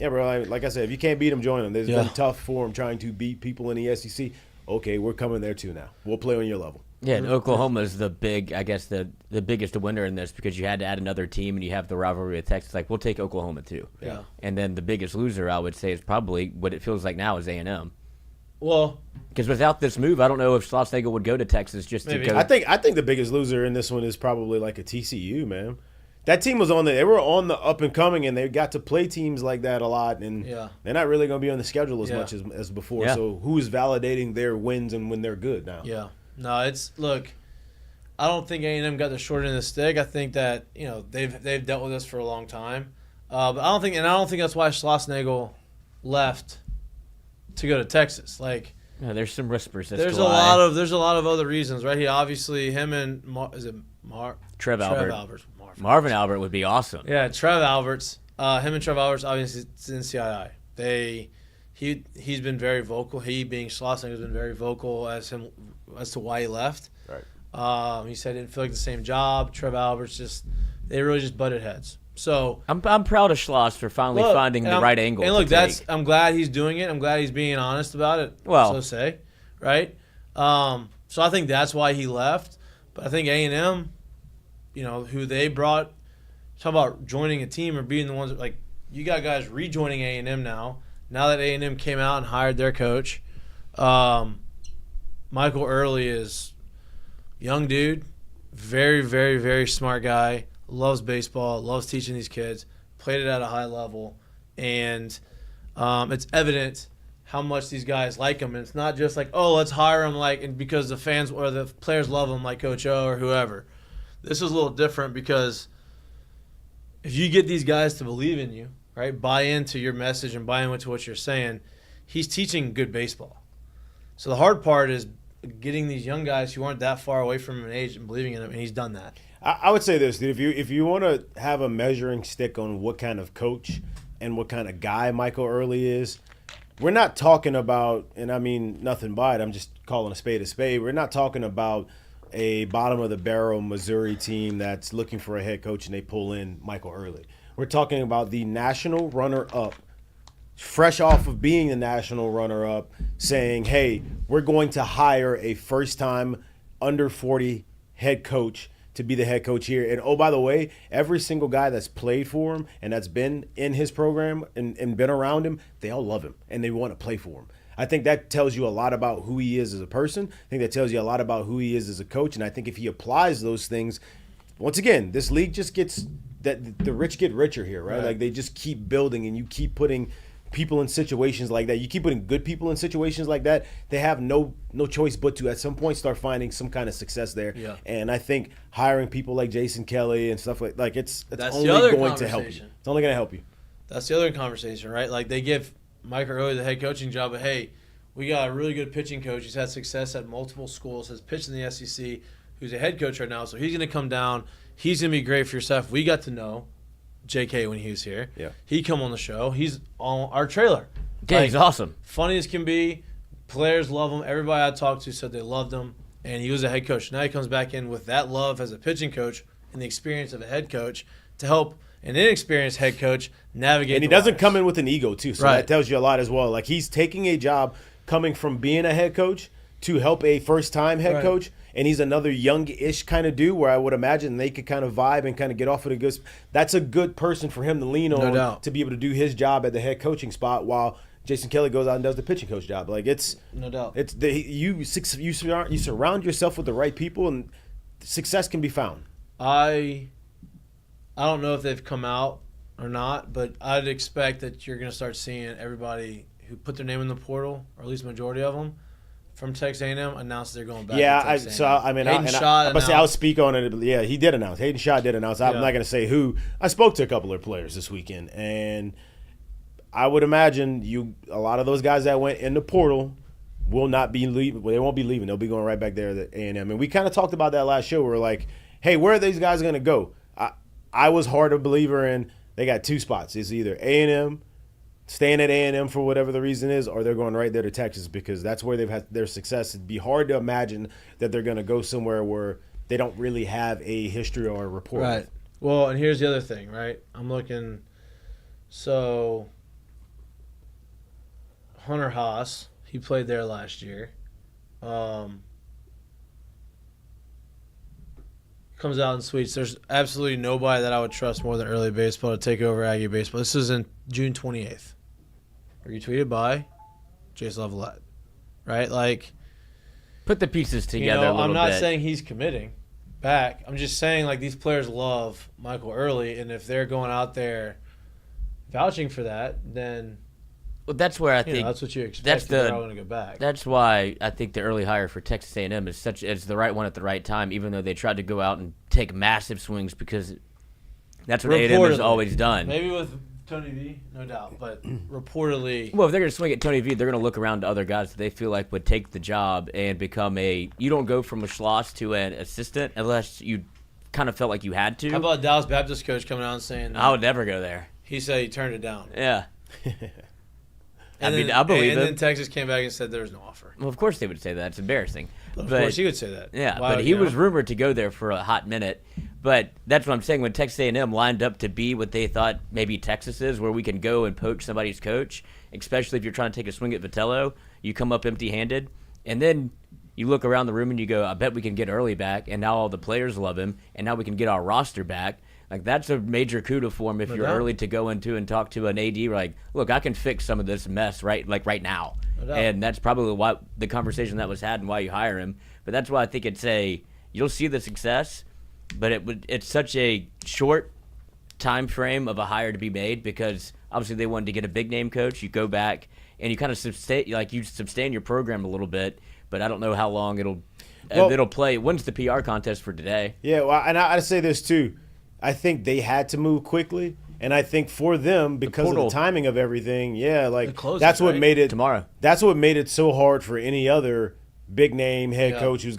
yeah, bro, like I said, if you can't beat them, join them. It's been tough for them trying to beat people in the SEC. Okay, we're coming there too now. We'll play on your level. Yeah, and Oklahoma is the biggest winner in this because you had to add another team and you have the rivalry with Texas. Like, we'll take Oklahoma too. Yeah. And then the biggest loser, I would say, is probably what it feels like now is A&M. Well, because without this move, I don't know if Schlossnagle would go to Texas just Maybe. to go. I think the biggest loser in this one is probably like a TCU, man. That team was they were on the up and coming, and they got to play teams like that a lot, and they're not really going to be on the schedule as much as before. Yeah. So who's validating their wins and when they're good now? Yeah. No, look, I don't think A&M got the short end of the stick. I think that, they've dealt with this for a long time. But I don't think that's why Schlossnagle left to go to Texas. Like, Yeah, there's some whispers. there's a lot of other reasons, right? He obviously him and Trev Albert. Marvin Albert would be awesome. Yeah, Trev Alberts. Him and Trev Alberts obviously it's in CII. He's been very vocal. He being Schlossnagle has been very vocal as to why he left. Right. He said he didn't feel like the same job. Trev Alberts they really just butted heads. So I'm proud of Schloss for finally finding the right angle. And look, to take. I'm glad he's doing it. I'm glad he's being honest about it. Well, so say, right? So I think that's why he left. But I think A&M, who they brought, talk about joining a team or being the ones that, like, you got guys rejoining A&M now. Now that A&M came out and hired their coach, Michael Earley is young dude, very, very, very smart guy. Loves baseball, loves teaching these kids, played it at a high level, and it's evident how much these guys like him. And it's not just like, oh, let's hire him and because the fans or the players love him, like Coach O or whoever. This is a little different because if you get these guys to believe in you, right, buy into your message and buy into what you're saying, he's teaching good baseball. So the hard part is getting these young guys who aren't that far away from him in age and believing in him, and he's done that. I would say this, dude. If you want to have a measuring stick on what kind of coach and what kind of guy Michael Earley is, we're not talking about, and I mean nothing by it, I'm just calling a spade a spade. We're not talking about a bottom of the barrel Missouri team that's looking for a head coach and they pull in Michael Earley. We're talking about the national runner-up, fresh off of being the national runner-up, saying, hey, we're going to hire a first-time under 40 head coach to be the head coach here. And, oh, by the way, every single guy that's played for him and that's been in his program and been around him, they all love him and they want to play for him. I think that tells you a lot about who he is as a person. I think that tells you a lot about who he is as a coach. And I think if he applies those things, once again, this league just gets that the rich get richer here, right? Like they just keep building and you keep putting people in situations like that. You keep putting good people in situations like that. They have no choice but to at some point start finding some kind of success there. Yeah. And I think hiring people like Jason Kelly and stuff like it's only going to help you. It's only going to help you. That's the other conversation, right? Like they give Michael Earley the head coaching job, but hey, we got a really good pitching coach. He's had success at multiple schools, has pitched in the SEC, who's a head coach right now. So he's going to come down. He's going to be great for your staff. We got to know JK when he was here. Yeah. He come on the show. He's on our trailer. Yeah, he's awesome. Funny as can be. Players love him. Everybody I talked to said they loved him. And he was a head coach. Now he comes back in with that love as a pitching coach and the experience of a head coach to help an inexperienced head coach navigate. And he doesn't come in with an ego, too. So Right. that tells you a lot as well. Like he's taking a job coming from being a head coach to help a first-time head Right. coach. And he's another young-ish kind of dude where I would imagine they could kind of vibe and kind of get off of the good. That's a good person for him to lean on doubt. to be able to do his job at the head coaching spot while Jason Kelly goes out and does the pitching coach job. Like it's No doubt. It's you surround yourself with the right people and success can be found. I don't know if they've come out or not, but I'd expect that you're going to start seeing everybody who put their name in the portal, or at least majority of them, from Texas A&M announce they're going back. Yeah, to Texas I'll speak on it. But yeah, he did announce. Hayden Schott did announce. I'm not going to say who. I spoke to a couple of players this weekend, and I would imagine a lot of those guys that went in the portal will not be leaving. Well, they won't be leaving. They'll be going right back there to A&M. And we kind of talked about that last show. We're like, hey, where are these guys going to go? I was hard a believer in they got two spots. It's either A&M, staying at A&M for whatever the reason is, or they're going right there to Texas because that's where they've had their success. It'd be hard to imagine that they're going to go somewhere where they don't really have a history or a rapport. Right. Well, and here's the other thing, right? I'm looking. So, Hunter Haas, he played there last year. Comes out in suites. There's absolutely nobody that I would trust more than early baseball to take over Aggie baseball. This is in June 28th. Retweeted by Jason Lavalette. Right? Like, Put the pieces together a little I'm not bit. saying he's committing back. I'm just saying, like, these players love Michael Earley, and if they're going out there vouching for that, then Well, that's where I think that's what you expect. that's if they're the- all going to go back. That's why I think the early hire for Texas A&M is the right one at the right time, even though they tried to go out and take massive swings because that's what A&M has Reportedly. always done. Maybe with Tony V, no doubt, but reportedly, Well, if they're going to swing at Tony V, they're going to look around to other guys that they feel like would take the job and become you don't go from a Schloss to an assistant unless you kind of felt like you had to. how about Dallas Baptist coach coming out and saying I would never go there. he said he turned it down. Yeah. And I mean, then, I believe and him. then Texas came back and said there was no offer. Well, of course they would say that. It's embarrassing. Of course, he would say that. Yeah, Why but would he you was know? rumored to go there for a hot minute. But that's what I'm saying. When Texas A&M lined up to be what they thought maybe Texas is, where we can go and poach somebody's coach, especially if you're trying to take a swing at Vitello, you come up empty-handed, and then you look around the room and you go, I bet we can get Early back, and now all the players love him, and now we can get our roster back. Like, that's a major kudos for him if you're doubt. Early to go into and talk to an AD, like, look, I can fix some of this mess right now. No doubt. And that's probably why the conversation that was had and why you hire him. But that's why I think you'll see the success, but it's such a short time frame of a hire to be made because obviously they wanted to get a big name coach. You go back and you kind of sustain your program a little bit, but I don't know how long it'll play. When's the PR contest for today? Yeah, well, and I say this too. I think they had to move quickly, and I think for them because of portal. the timing of everything, It closes, that's what right? made it Tomorrow. That's what made it so hard for any other big name head Yeah. coach who's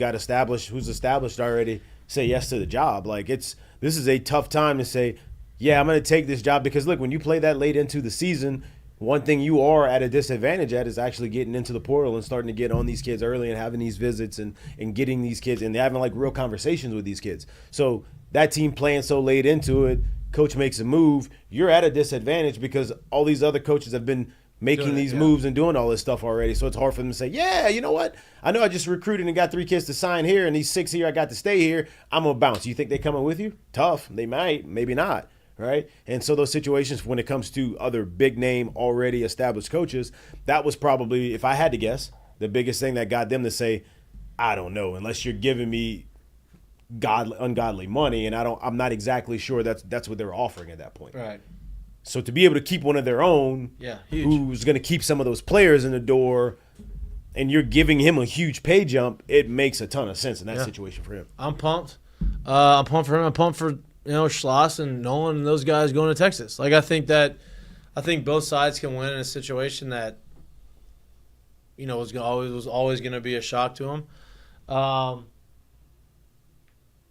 established already say yes to the job. Like this is a tough time to say, yeah, I'm going to take this job because look, when you play that late into the season, one thing you are at a disadvantage at is actually getting into the portal and starting to get on these kids early and having these visits and getting these kids and having like real conversations with these kids. So that team playing so late into it, coach makes a move, you're at a disadvantage because all these other coaches have been making these moves and doing all this stuff already. So it's hard for them to say, yeah, you know what? I know I just recruited and got 3 kids to sign here and these 6 here I got to stay here. I'm going to bounce. You think they coming with you? Tough. They might, maybe not. Right. And so those situations when it comes to other big name already established coaches, that was probably, if I had to guess, the biggest thing that got them to say, I don't know, unless you're giving me ungodly money. And I'm not exactly sure that's what they were offering at that point. Right. So to be able to keep one of their own who's going to keep some of those players in the door and you're giving him a huge pay jump, it makes a ton of sense in that situation for him. I'm pumped. I'm pumped for him. I'm pumped for Schloss and Nolan and those guys going to Texas. Like I think both sides can win in a situation that was always going to be a shock to them.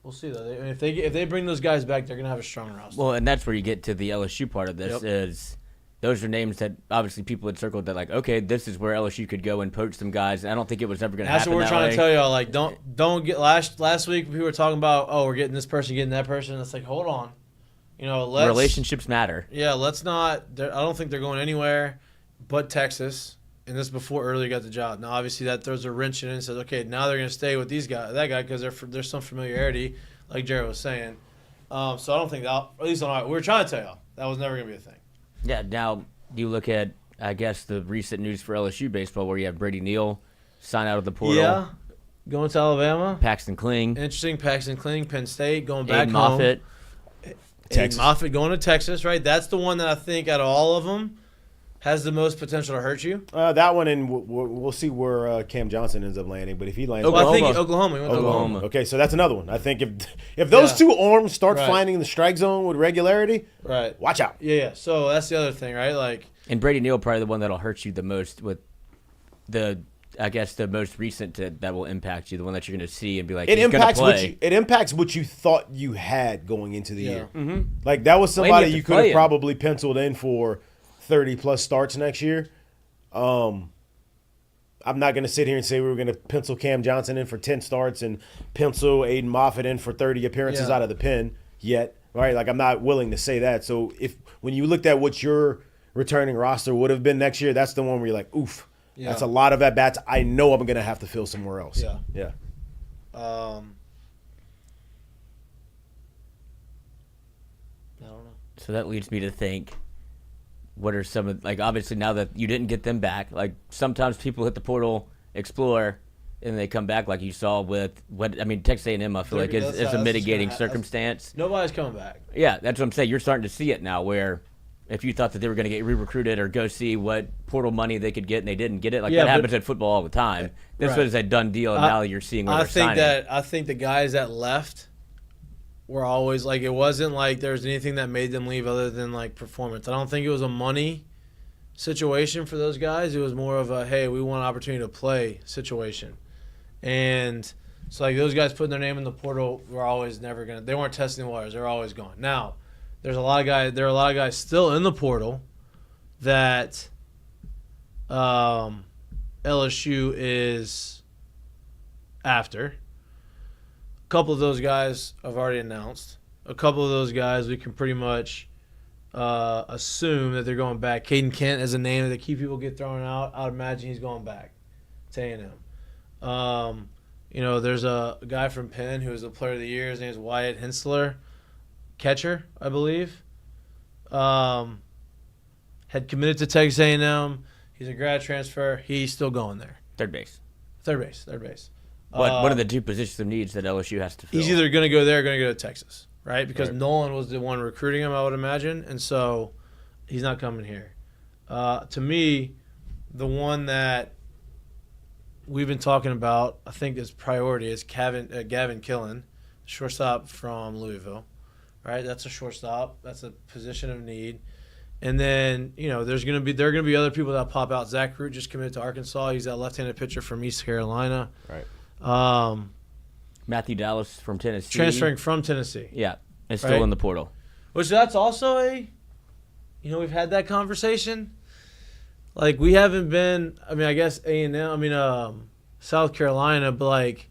We'll see though. If they bring those guys back, they're going to have a strong roster. Well, and that's where you get to the LSU part of this is those are names that obviously people had circled that like, okay, this is where LSU could go and poach some guys. I don't think it was ever going to happen. That's what we're trying to tell y'all. Like, don't get last week people were talking about, we're getting this person, getting that person. It's like, hold on, relationships matter. Yeah, let's not. I don't think they're going anywhere but Texas. And this before Earley got the job. Now, obviously, that throws a wrench in it and says, okay, now they're going to stay with that guy because there's some familiarity, like Jared was saying. So I don't think that. At least we were trying to tell y'all that was never going to be a thing. Yeah, now you look at, I guess, the recent news for LSU baseball where you have Brady Neal sign out of the portal. Yeah, going to Alabama. Paxton Kling. Interesting. Paxton Kling, Penn State, going back Aiden home. Moffitt. Texas. Moffitt going to Texas, right? That's the one that I think out of all of them has the most potential to hurt you. That one, and we'll see where Cam Johnson ends up landing. But if he lands, I think Oklahoma. He went to Oklahoma. Okay, so that's another one. I think if those two arms start finding the strike zone with regularity, right, watch out. Yeah. So that's the other thing, right? Like, and Brady Neal probably the one that'll hurt you the most with the most recent that will impact you, the one that you're going to see and be like, it impacts what you thought you had going into the year. Mm-hmm. Like that was somebody you could have probably penciled in for 30-plus starts next year. I'm not going to sit here and say we were going to pencil Cam Johnson in for 10 starts and pencil Aiden Moffitt in for 30 appearances out of the pen yet, right? Like I'm not willing to say that. So when you looked at what your returning roster would have been next year, that's the one where you're like, oof, that's a lot of at-bats I know I'm going to have to fill somewhere else. Yeah. I don't know. So that leads me to think, what are some of, like, obviously now that you didn't get them back, like sometimes people hit the portal, explore, and they come back like you saw with Texas A&M I feel like is a mitigating circumstance. Nobody's coming back. Yeah, that's what I'm saying. You're starting to see it now where if you thought that they were going to get re-recruited or go see what portal money they could get and they didn't get it, like that happens in football all the time. This was a done deal, and now you're seeing where they're signing. I think the guys that left were always like, it wasn't like there was anything that made them leave other than like performance. I don't think it was a money situation for those guys. It was more of a, hey, we want an opportunity to play situation. And so like those guys putting their name in the portal were always they weren't testing the waters. They were always gone. Now, there are a lot of guys still in the portal that LSU is after. A couple of those guys I've already announced. A couple of those guys we can pretty much assume that they're going back. Caden Kent is a name that key people get thrown out. I'd imagine he's going back to A&M. There's a guy from Penn who was the player of the year. His name is Wyatt Hensler, catcher, I believe. Had committed to Texas A&M. He's a grad transfer. He's still going there. Third base. What are the two positions of needs that LSU has to fill? He's either going to go there or going to go to Texas, right? Because Nolan was the one recruiting him, I would imagine, and so he's not coming here. To me, the one that we've been talking about, I think is priority, is Gavin Killen, shortstop from Louisville, right? That's a shortstop. That's a position of need. And then, there are going to be other people that pop out. Zach Root just committed to Arkansas. He's that left-handed pitcher from East Carolina. Right. Matthew Dallas from Tennessee. Transferring from Tennessee. Yeah, is still Right. in the portal. Which that's also we've had that conversation. Like, we haven't been, I guess A&M, South Carolina, but, like,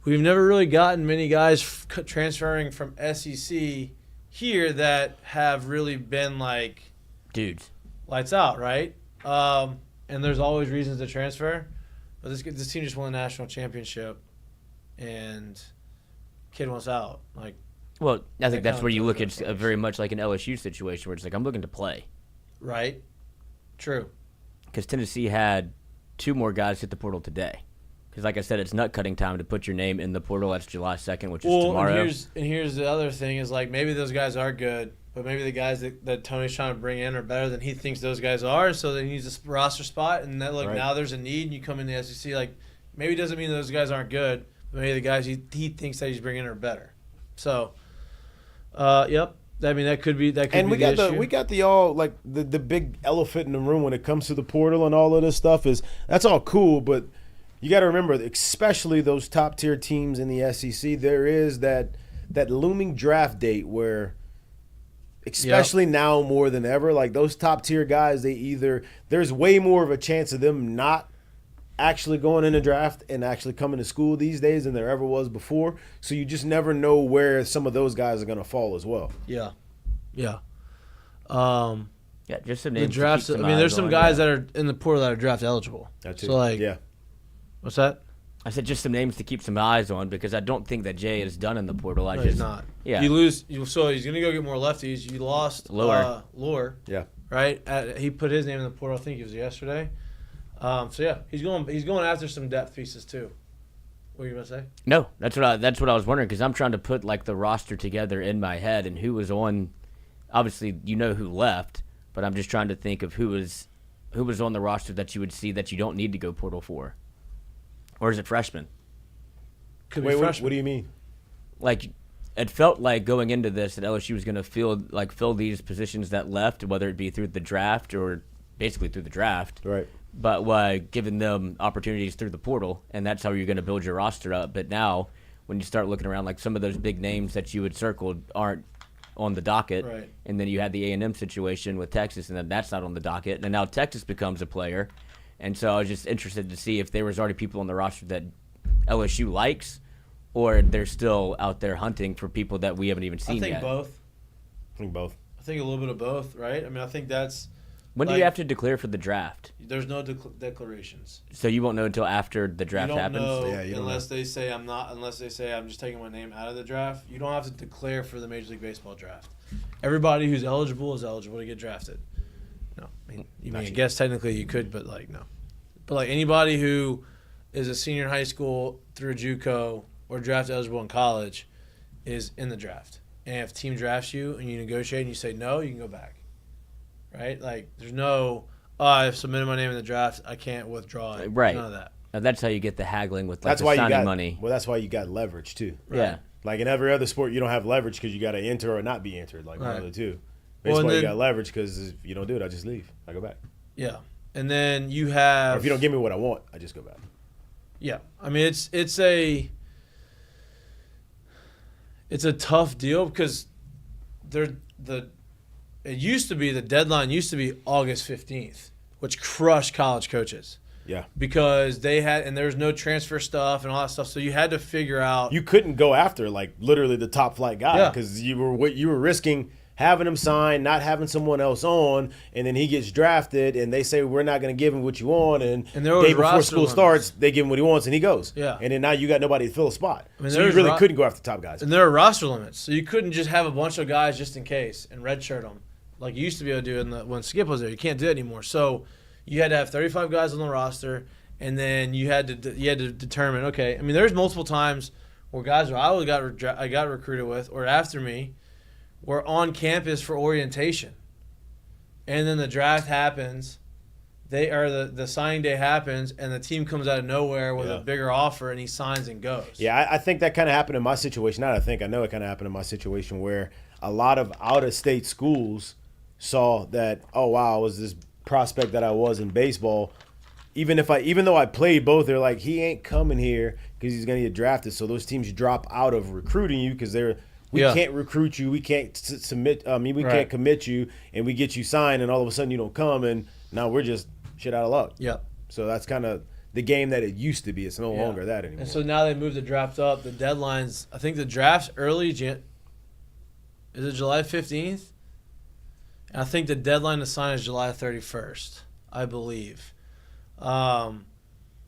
we've never really gotten many guys transferring from SEC here that have really been, like, Dudes. lights out, right? And there's always reasons to transfer. But this team just won a national championship, and kid wants out. Like, Well, I think That that's where you look at counts. very much like an LSU situation where it's like, I'm looking to play. right? True. Because Tennessee had 2 more guys hit the portal today. Because, like I said, it's nut cutting time to put your name in the portal. That's July 2nd, which is tomorrow. And here's the other thing is, like, maybe those guys are good, but maybe the guys that Tony's trying to bring in are better than he thinks those guys are, so that he needs a roster spot. And that, Right. now there's a need, and you come in the SEC. Like, maybe it doesn't mean those guys aren't good, but maybe the guys he thinks that he's bringing in are better. So, yep. That could be And be we got issue. the the big elephant in the room when it comes to the portal and all of this stuff is that's all cool, but you got to remember, especially those top tier teams in the SEC, there is that looming draft date where, especially now more than ever, like those top tier guys, there's way more of a chance of them not actually going in the draft and actually coming to school these days than there ever was before. So you just never know where some of those guys are going to fall as well. Yeah. Yeah, just some The names. drafts. There's some guys that are in the portal that are draft eligible. That's it. So, like, yeah. what's that? I said just some names to keep some eyes on because I don't think that Jay is done in the portal. No, he's not. Yeah. You lose. So he's going to go get more lefties. You lost Lure. Yeah. Right. He put his name in the portal. I think it was yesterday. So yeah, he's going after some depth pieces too. What were you gonna say? No, that's what I was wondering because I'm trying to put like the roster together in my head and who was on. Obviously, you know who left, but I'm just trying to think of who was on the roster that you would see that you don't need to go portal for, or is it freshmen? Could Wait, be freshman. what do you mean? Like, it felt like going into this that LSU was going to fill these positions that left, whether it be through the draft or basically through the draft. Right. But giving them opportunities through the portal, and that's how you're going to build your roster up. But now, when you start looking around, like some of those big names that you had circled aren't on the docket, Right. And then you had the A&M situation with Texas, and then that's not on the docket, and now Texas becomes a player. And so I was just interested to see if there was already people on the roster that LSU likes, or they're still out there hunting for people that we haven't even seen I think yet. both. I think both. I think a little bit of both. Right. I think that's. When do like, you have to declare for the draft? There's no declarations. So you won't know until after the draft you don't happens? know Yeah, you don't unless they say I'm not. Unless they say I'm just taking my name out of the draft. You don't have to declare for the Major League Baseball draft. Everybody who's eligible is eligible to get drafted. No, I guess technically you could, but like no. But like anybody who is a senior in high school through JUCO or draft eligible in college is in the draft. And if team drafts you and you negotiate and you say no, you can go back. Right? Like there's no I've submitted my name in the draft, I can't withdraw it. Right. None of that. Now that's how you get the haggling with like That's the why you signing got money. Well, that's why you got leverage too. Yeah. Like in every other sport, you don't have leverage because you got to enter or not be entered. Like one Right. of the two. Well, Baseball, and you then- got leverage because if you don't do it, I just leave. I go back. Yeah. And then you Or have if you don't give me what I want, I just go back. Yeah, it's a tough deal because it used to be the deadline used to be August 15th, which crushed college coaches Yeah. because there's no transfer stuff and all that stuff, so you had to figure out. You couldn't go after like literally the top flight guy Yeah. because you were risking having him sign, not having someone else on, and then he gets drafted, and they say we're not going to give him what you want, and there was day before roster school limits. starts, they give him what he wants, and he goes. Yeah. And then now you got nobody to fill a spot. So you there's really couldn't go after top guys. And there are roster limits, so you couldn't just have a bunch of guys just in case and redshirt them like you used to be able to do when Skip was there. You can't do it anymore. So you had to have 35 guys on the roster, and then you had to determine. Okay, there's multiple times where guys I got recruited with or after me were on campus for orientation, and then the draft happens. The signing day happens, and the team comes out of nowhere with a bigger offer, and he signs and goes. Yeah, I think that kind of happened in my situation. I know it kind of happened in my situation where a lot of out-of-state schools saw that, oh, wow, I was this prospect that I was in baseball. even though I played both, they're like, he ain't coming here because he's gonna get drafted. So those teams drop out of recruiting you because we can't recruit you, we can't submit. We can't commit you, and we get you signed, and all of a sudden you don't come, and now we're just shit out of luck. Yeah. So that's kind of the game that it used to be. It's no longer that anymore. And so now they moved the draft up. The deadlines. I think the draft's early. Is it July 15th? And I think the deadline to sign is July 31st, I believe. So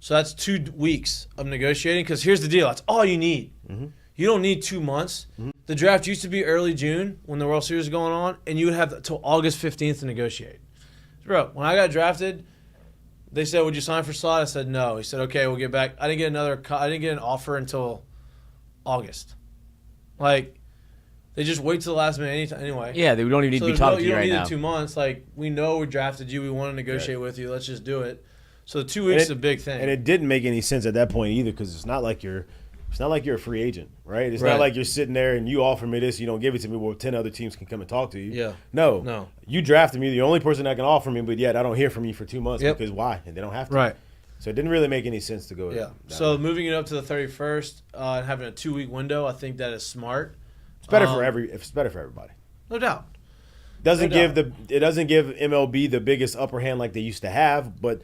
that's 2 weeks of negotiating. Because here's the deal: that's all you need. Mm-hmm. You don't need 2 months. Mm-hmm. The draft used to be early June when the World Series was going on, and you would have until August 15th to negotiate. Bro, when I got drafted, they said, "Would you sign for Slot?" I said, "No." He said, "Okay, we'll get back." I didn't get an offer until August. Like, they just wait till the last minute anyway. Yeah, they don't even need to be talking to you right now. You don't need the 2 months. Like, we know we drafted you. We want to negotiate with you. Let's just do it. So the 2 weeks is a big thing. And it didn't make any sense at that point either, because it's not like you're a free agent, right? It's not like you're sitting there and you offer me this, you don't give it to me, well, 10 other teams can come and talk to you. Yeah. No. You drafted me, the only person that can offer me, but yet I don't hear from you for 2 months because why? And they don't have to. Right. So it didn't really make any sense to go. Yeah. So moving it up to the 31st and having a 2-week window, I think that is smart. It's better for everybody. No doubt. It doesn't give MLB the biggest upper hand like they used to have, but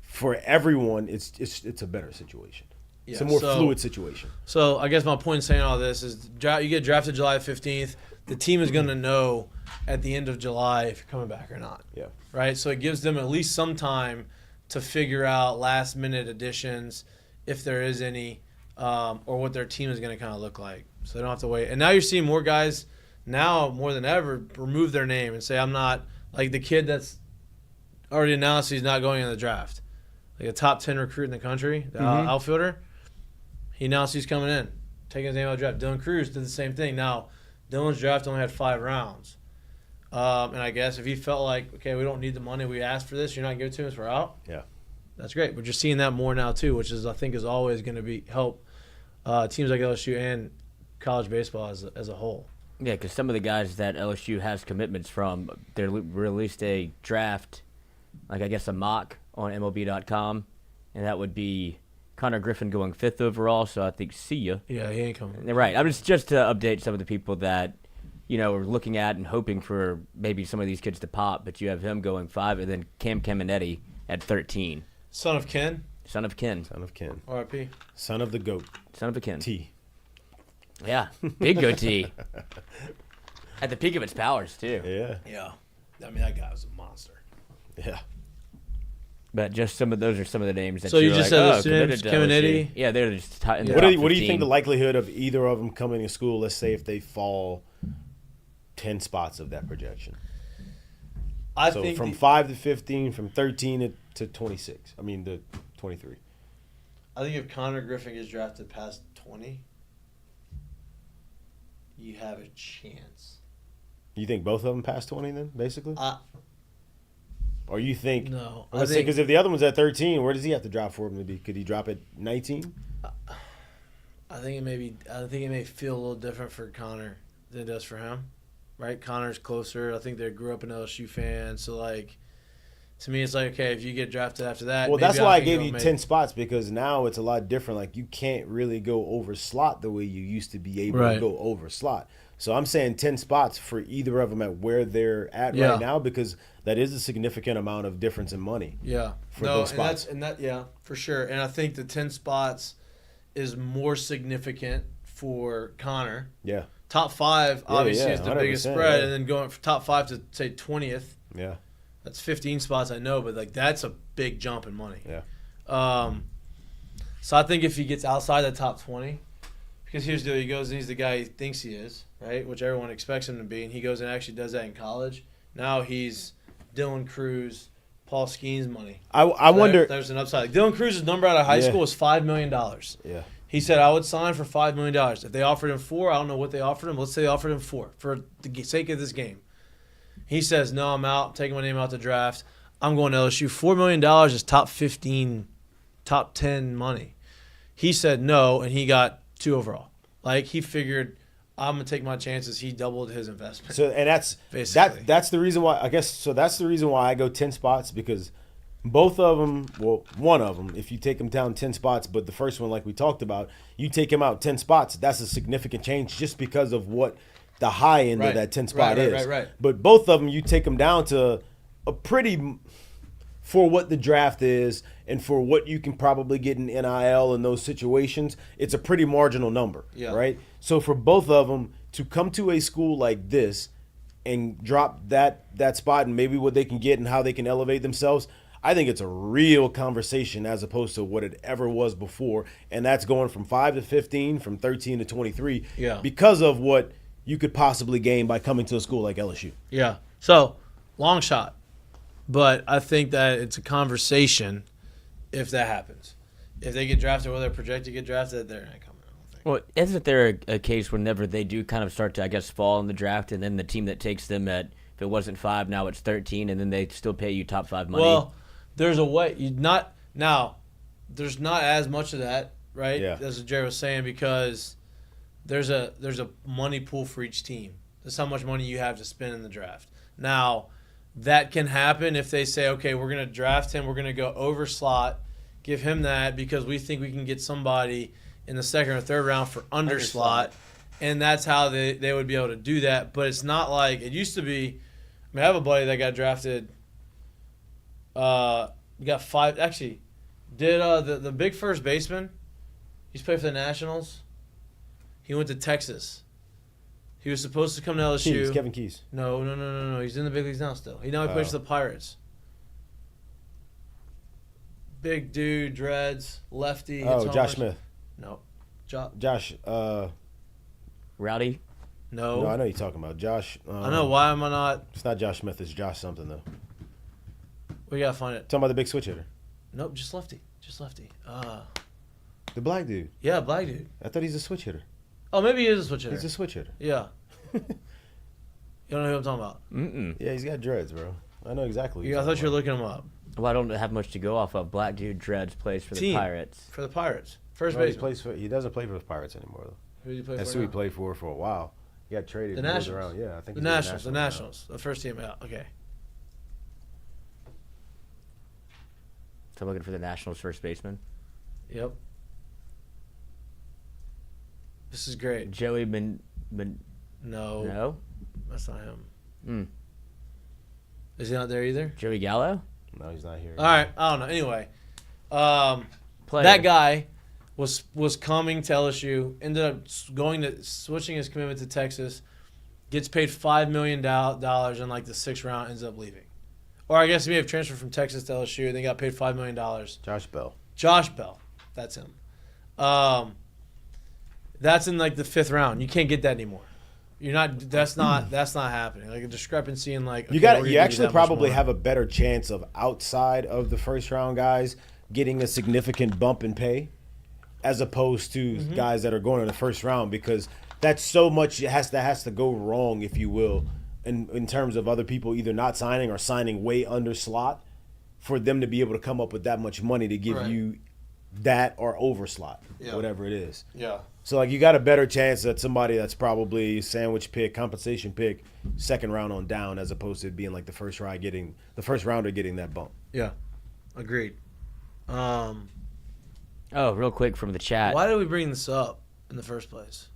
for everyone, it's a better situation. Yeah, it's a more fluid situation. So I guess my point in saying all this is you get drafted July 15th. The team is going to know at the end of July if you're coming back or not. Yeah. Right? So it gives them at least some time to figure out last-minute additions, if there is any, or what their team is going to kind of look like. So they don't have to wait. And now you're seeing more guys, now more than ever, remove their name and say, I'm not, like the kid that's already announced he's not going in the draft. Like a top 10 recruit in the country, the outfielder. He announced he's coming in, taking his name out of the draft. Dylan Cruz did the same thing. Now, Dylan's draft only had 5 rounds. And I guess if he felt like, okay, we don't need the money we asked for this, you're not giving it to us, we're out. Yeah. That's great. We're just seeing that more now, too, which is I think is always going to help teams like LSU and college baseball as a whole. Yeah, because some of the guys that LSU has commitments from, they released a draft, like I guess a mock on MLB.com, and that would be Connor Griffin going 5th overall, so I think see ya. Yeah, he ain't coming. Right. I'm just to update some of the people that, are looking at and hoping for maybe some of these kids to pop, but you have him going 5, and then Cam Caminetti at 13. Son of Ken. R.I.P. Son of the GOAT. Son of a Ken. T. Yeah, big goatee. At the peak of its powers, too. Yeah. I mean, that guy was a monster. Yeah. But just those are some of the names that so you just like, said names, Caminetti. Yeah, they're just in the What top do you think the likelihood of either of them coming to school, let's say if they fall 10 spots of that projection? I think from 5 to 15, from 13 to 26. I mean, to 23. I think if Connor Griffin gets drafted past 20, you have a chance. You think both of them past 20 then, basically? Or you think? No. Let's say because if the other one's at 13, where does he have to drop for him to be? Could he drop at 19? I think it may feel a little different for Connor than it does for him. Right? Connor's closer. I think they grew up an LSU fan, so like to me it's like, okay, if you get drafted after that. Well, that's why I gave you 10 spots, because now it's a lot different. Like you can't really go over slot the way you used to be able to go over slot. So I'm saying 10 spots for either of them at where they're at right now, because that is a significant amount of difference in money. Yeah. For those spots. Yeah, for sure. And I think the 10 spots is more significant for Connor. Yeah. Top 5 obviously is the biggest spread, and then going from top 5 to say 20th. Yeah. That's 15 spots, I know, but like that's a big jump in money. Yeah. So I think if he gets outside the top 20, because here's the deal, he goes and he's the guy he thinks he is, right? Which everyone expects him to be, and he goes and actually does that in college. Now he's Dylan Cruz, Paul Skeen's money. I wonder. There's an upside. Like Dylan Cruz's number out of high school was $5 million. Yeah. He said, I would sign for $5 million. If they offered him 4, I don't know what they offered him. Let's say they offered him 4 for the sake of this game. He says, no, I'm out. I'm taking my name out the draft. I'm going to LSU. $4 million is top 15, top 10 money. He said no, and he got 2 overall. Like, he figured, I'm going to take my chances. He doubled his investment. So, and that's the reason why, I guess, so that's the reason why I go 10 spots, because Both of them, well, one of them, if you take him down 10 spots, but the first one, like we talked about, you take him out 10 spots, that's a significant change just because of what the high end of that 10 spot is. Right. But both of them, you take them down to a pretty, for what the draft is and for what you can probably get in NIL in those situations, it's a pretty marginal number, right? So for both of them to come to a school like this and drop that spot and maybe what they can get and how they can elevate themselves, I think it's a real conversation as opposed to what it ever was before. And that's going from 5 to 15, from 13 to 23 because of what you could possibly gain by coming to a school like LSU. Yeah. So, long shot. But I think that it's a conversation if that happens. If they get drafted or they're projected to get drafted, they're not coming, I don't think. Well, isn't there a case whenever they do kind of start to, I guess, fall in the draft, and then the team that takes them at, if it wasn't 5, now it's 13, and then they still pay you top 5 money? Well, there's a way. There's not as much of that, right? Yeah. As Jerry was saying, because there's a money pool for each team. That's how much money you have to spend in the draft. Now, that can happen if they say, okay, we're going to draft him, we're going to go over slot, give him that because we think we can get somebody in the second or third round for under slot, and that's how they would be able to do that. But it's not like it used to be. I mean, I have a buddy that got drafted. Got 5. Actually, did the big first baseman? He's played for the Nationals. He went to Texas. He was supposed to come to LSU. Kevin Keys. No. He's in the big leagues now still. He plays for the Pirates. Big dude, dreads, lefty. Oh, Josh Smith. No. Josh. Rowdy? No, I know you're talking about. Josh. I know. Why am I not? It's not Josh Smith. It's Josh something, though. We got to find it. Talking about the big switch hitter. Nope, just lefty. The black dude. Yeah, black dude. I thought he's a switch hitter. Oh, maybe he is a switch hitter. He's a switch hitter. Yeah. You don't know who I'm talking about? Mm-mm. Yeah, he's got dreads, bro. I know exactly. I thought you were looking him up. Well, I don't have much to go off of. Black dude dreads plays for the Pirates. For the Pirates. First No, base. he doesn't play for the Pirates anymore, though. Who did he play That's for who he now? played for a while. He got traded. The He goes Nationals. around. Yeah, I think The he's Nationals. The now. Nationals. The first team out. Okay. So I'm looking for the Nationals first baseman. Yep. This is great. Joey No, that's not him. Mm. Is he not there either? Joey Gallo? No, he's not here. All right, I don't know. Anyway, Player. that guy was coming to LSU, ended up switching his commitment to Texas, gets paid $5 million in like the 6th round, ends up leaving. Or I guess he may have transferred from Texas to LSU, and then got paid $5 million. Josh Bell. Josh Bell, that's him. That's in like the 5th round. You can't get that anymore. You're not. That's not happening. Like a discrepancy in like. Okay, You actually probably have a better chance of outside of the first round guys getting a significant bump in pay, as opposed to guys that are going in the first round, because that's so much has to go wrong, if you will, in terms of other people either not signing or signing way under slot, for them to be able to come up with that much money to give you that or over slot, whatever it is. Yeah. So, like, you got a better chance that somebody that's probably sandwich pick, compensation pick, 2nd round on down, as opposed to it being like the first rounder getting that bump. Yeah. Agreed. Oh, real quick from the chat. Why did we bring this up in the first place?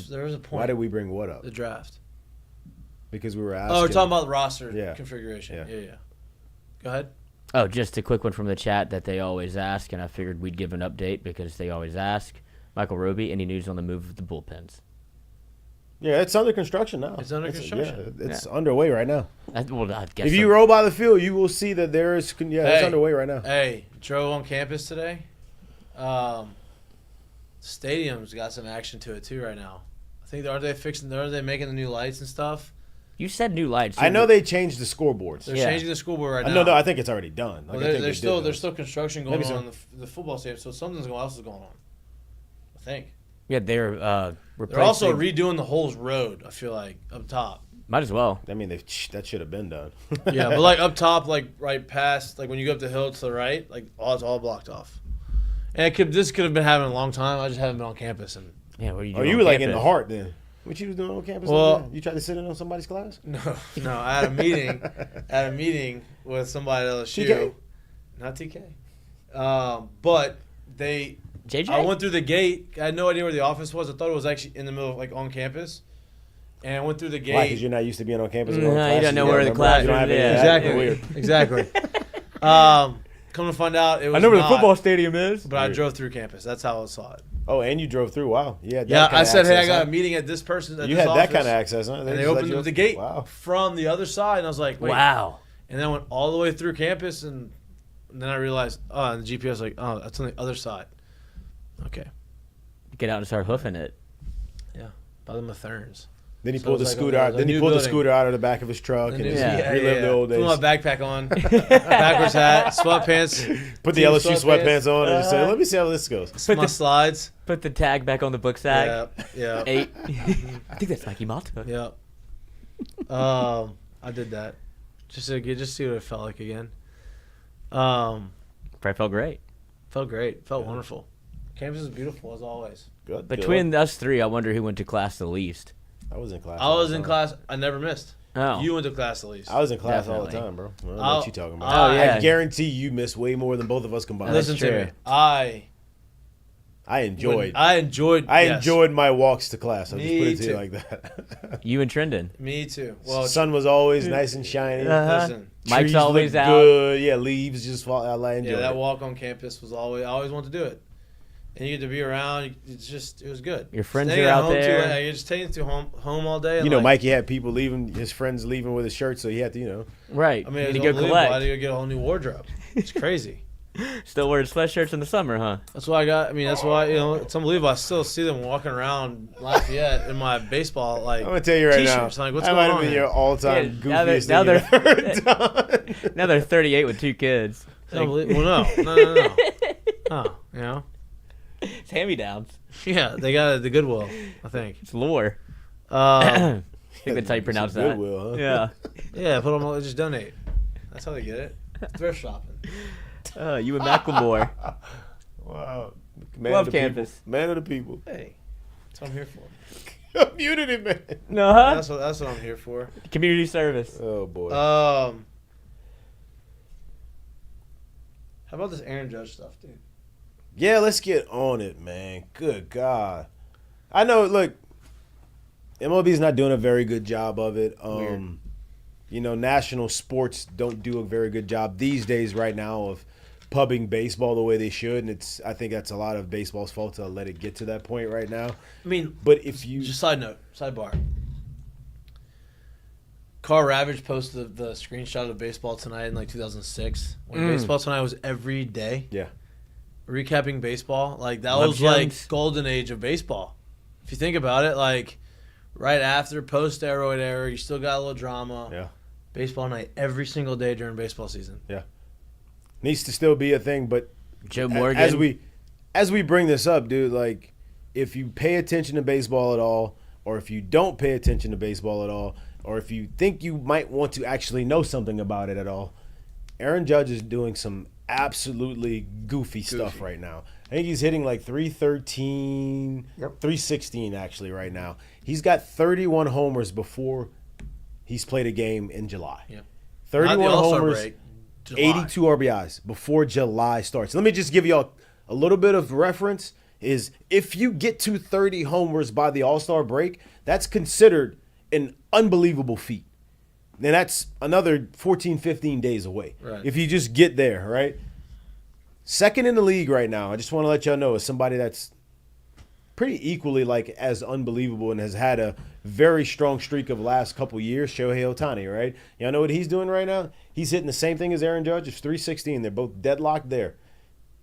There was a point. Why did we bring what up? The draft. Because we were asking. Oh, we're talking about the roster configuration. Yeah. Go ahead. Oh, just a quick one from the chat that they always ask, and I figured we'd give an update because they always ask. Michael Roby, any news on the move of the bullpens? Yeah, it's under construction now. It's under construction. Yeah, it's underway right now. I guess If you roll by the field, you will see that there is. It's underway right now. Hey, drove on campus today. Stadium's got some action to it too right now. I think are they making the new lights and stuff? You said new lights. I know they changed the scoreboards. They're changing the scoreboard right now. No, I think it's already done. Well, there's still construction going on in the football stadium, so something else is going on. I think. Yeah, they're They're also redoing the whole road. I feel like up top. Might as well. I mean, that should have been done. Yeah, but like up top, like right past, like when you go up the hill to the right, like it's all blocked off. And this could have been happening a long time. I just haven't been on campus. And yeah, what are you Oh, doing you on were like in campus? the heart then. What you was doing on campus? Well, you tried to sit in on somebody's class? No. I had a meeting with somebody at LSU. TK? Not TK. But they. JJ? I went through the gate. I had no idea where the office was. I thought it was actually in the middle, like on campus. And I went through the gate. Why? Because you're not used to being on campus. No, you don't know where the class You don't have is. any of Yeah. that? Exactly. Weird. Exactly. Come to find out, it was I know where the not, football stadium is. But I drove through campus. That's how I saw it. Oh, and you drove through. Wow. Yeah. I said, hey, I got a meeting at this person. At You this had office. that kind of access, huh? And they just let opened you- the gate Wow. from the other side, and I was like, wait. Wow. And then I went all the way through campus, and then I realized, and the GPS like, oh, that's on the other side. Okay. Get out and start hoofing it. Yeah. By the Matherns. Then he So pulled it the was like scooter a- out. a Then he new pulled the building. scooter out of the back of his truck and just relived the old days. Put my backpack on, backwards hat, sweatpants, Put the team LSU sweatpants on and just say, "Let me see how this goes." my slides. Put the tag back on the book sack. Yeah. 8. I think that's Mikie Mahtook. Yeah. I did that just to see what it felt like again. Probably felt great. Felt great. Felt wonderful. Campus is beautiful as always. Good. Between us three, I wonder who went to class the least. I was in class. I was in class. I never missed. Oh. You went to class at least. I was in class all the Definitely. time, bro. I don't know I'll- what you talking about. Oh, yeah. I guarantee you missed way more than both of us combined. Listen to true. me. I enjoyed. enjoyed. I yes. enjoyed my walks to class. I'll just Me put it to too. you like that. You and Trendon. Me too. Well, Sun was always nice and shiny. listen. Mike's Trees always looked out. Good. Yeah, leaves just fall out. I enjoyed Yeah, that it. walk on campus was always. I always wanted to do it, and you get to be around. It was good. Your friends Staying are at out home there. Too, like, you're just taking to home all day. And You know, like, Mikey had people leaving, his friends leaving with his shirt, so he had to, Right. I mean, you it's need to go unbelievable. I collect. had to go get a whole new wardrobe. It's crazy. Still wearing sweatshirts in the summer, huh? That's why I got. I mean, that's why it's unbelievable. I still see them walking around Lafayette in my baseball like. I'm gonna tell you right t-shirts. now. Like, what's that going might have on been here? your all-time Yeah, now they're- goofiest now thing you've ever done. Now they're 38 with 2 kids. Well, no. Oh, you know. It's hand-me-downs. Yeah, they got it at the Goodwill, I think. It's lore. Um, I think that's how you pronounce that. Goodwill, huh? Yeah. yeah, put them. Just donate. That's how they get it. Thrift shopping. You and Macklemore. Wow. Love of the campus. people. Man of the people. Hey, that's what I'm here for. Community man. No, huh? That's what I'm here for. Community service. Oh boy. How about this Aaron Judge stuff, dude? Yeah, let's get on it, man. Good God. I know, look, MLB's not doing a very good job of it. National sports don't do a very good job these days right now of pubbing baseball the way they should, and I think that's a lot of baseball's fault to let it get to that point right now. I mean, But if you just sidebar. Carl Ravage posted the screenshot of Baseball Tonight in like 2006 when Baseball Tonight was every day. Yeah. Recapping baseball, like that Love was like Jones. golden age of baseball. If you think about it, like right after post steroid era, you still got a little drama. Yeah. Baseball Night every single day during baseball season. needs to still be a thing, but Joe Morgan. as we bring this up, dude, like if you pay attention to baseball at all, or if you don't pay attention to baseball at all, or if you think you might want to actually know something about it at all, Aaron Judge is doing some absolutely goofy stuff right now. I think he's hitting like 313, 316 actually right now. He's got 31 homers before he's played a game in July. Yep. 31 Not the All-Star homers, break, July. 82 RBIs before July starts. Let me just give y'all a little bit of reference. Is if you get to 30 homers by the All-Star break, that's considered an unbelievable feat. And that's another 14, 15 days away. Right. If you just get there, right? Second in the league right now, I just want to let y'all know, is somebody that's pretty equally like as unbelievable and has had a very strong streak of the last couple years, Shohei Ohtani, right? Y'all know what he's doing right now? He's hitting the same thing as Aaron Judge. It's 316. They're both deadlocked there.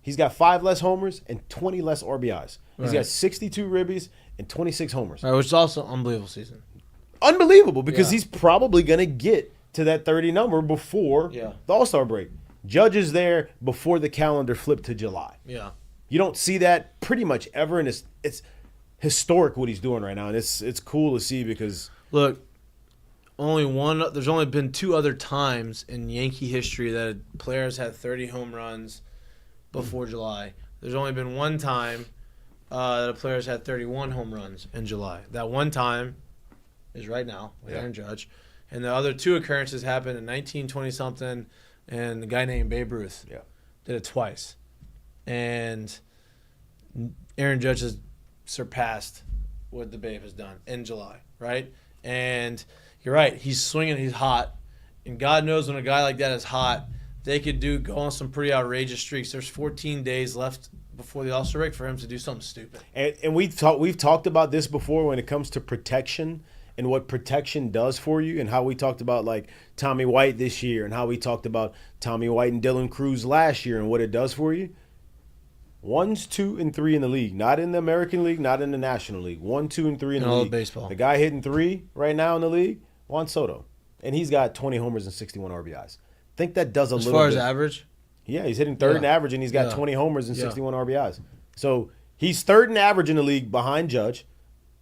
He's got 5 less homers and 20 less RBIs. He's got 62 ribbies and 26 homers. Right, which is also an unbelievable season. Unbelievable, because Yeah. he's probably going to get to that 30 number before Yeah. the All-Star break. Judge is there before the calendar flipped to July. Yeah. You don't see that pretty much ever, and it's historic what he's doing right now, and it's cool to see because Look, there's only been 2 other times in Yankee history that players had 30 home runs before July. There's only been one time the players had 31 home runs in July. That one time is right now with Aaron Judge. And the other 2 occurrences happened in 1920-something, and the guy named Babe Ruth did it twice. And Aaron Judge has surpassed what the Babe has done in July, right? And you're right. He's swinging. He's hot. And God knows when a guy like that is hot, they could go on some pretty outrageous streaks. There's 14 days left before the All-Star break for him to do something stupid. And we've talked about this before when it comes to protection and what protection does for you, and how we talked about like Tommy White this year, and how we talked about Tommy White and Dylan Cruz last year and what it does for you. 1, 2, and 3 in the league. Not in the American League, not in the National League. 1, 2, and 3 in the all league. of baseball. The guy hitting 3 right now in the league, Juan Soto. And he's got 20 homers and 61 RBIs. I think that does a little bit. As far as average? Yeah, he's hitting third in average, and he's got 20 homers and 61 RBIs. So he's third in average in the league behind Judge.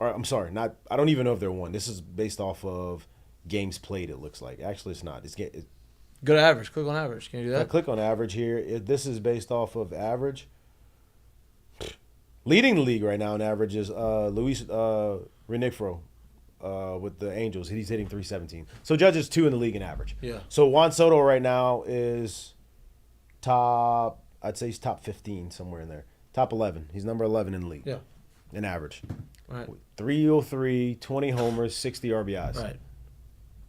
Or I'm sorry, I don't even know if they're one. This is based off of games played, it looks like. Actually, it's not. Go to average. Click on average. Can you do that? I click on average here. This is based off of average. Leading the league right now in average is Luis Renifro with the Angels. He's hitting 317. So Judge is 2 in the league in average. Yeah. So Juan Soto right now is I'd say he's top 15, somewhere in there. Top 11. He's number 11 in the league. Yeah. In average. Right. 303, 20 homers, 60 RBIs. Right.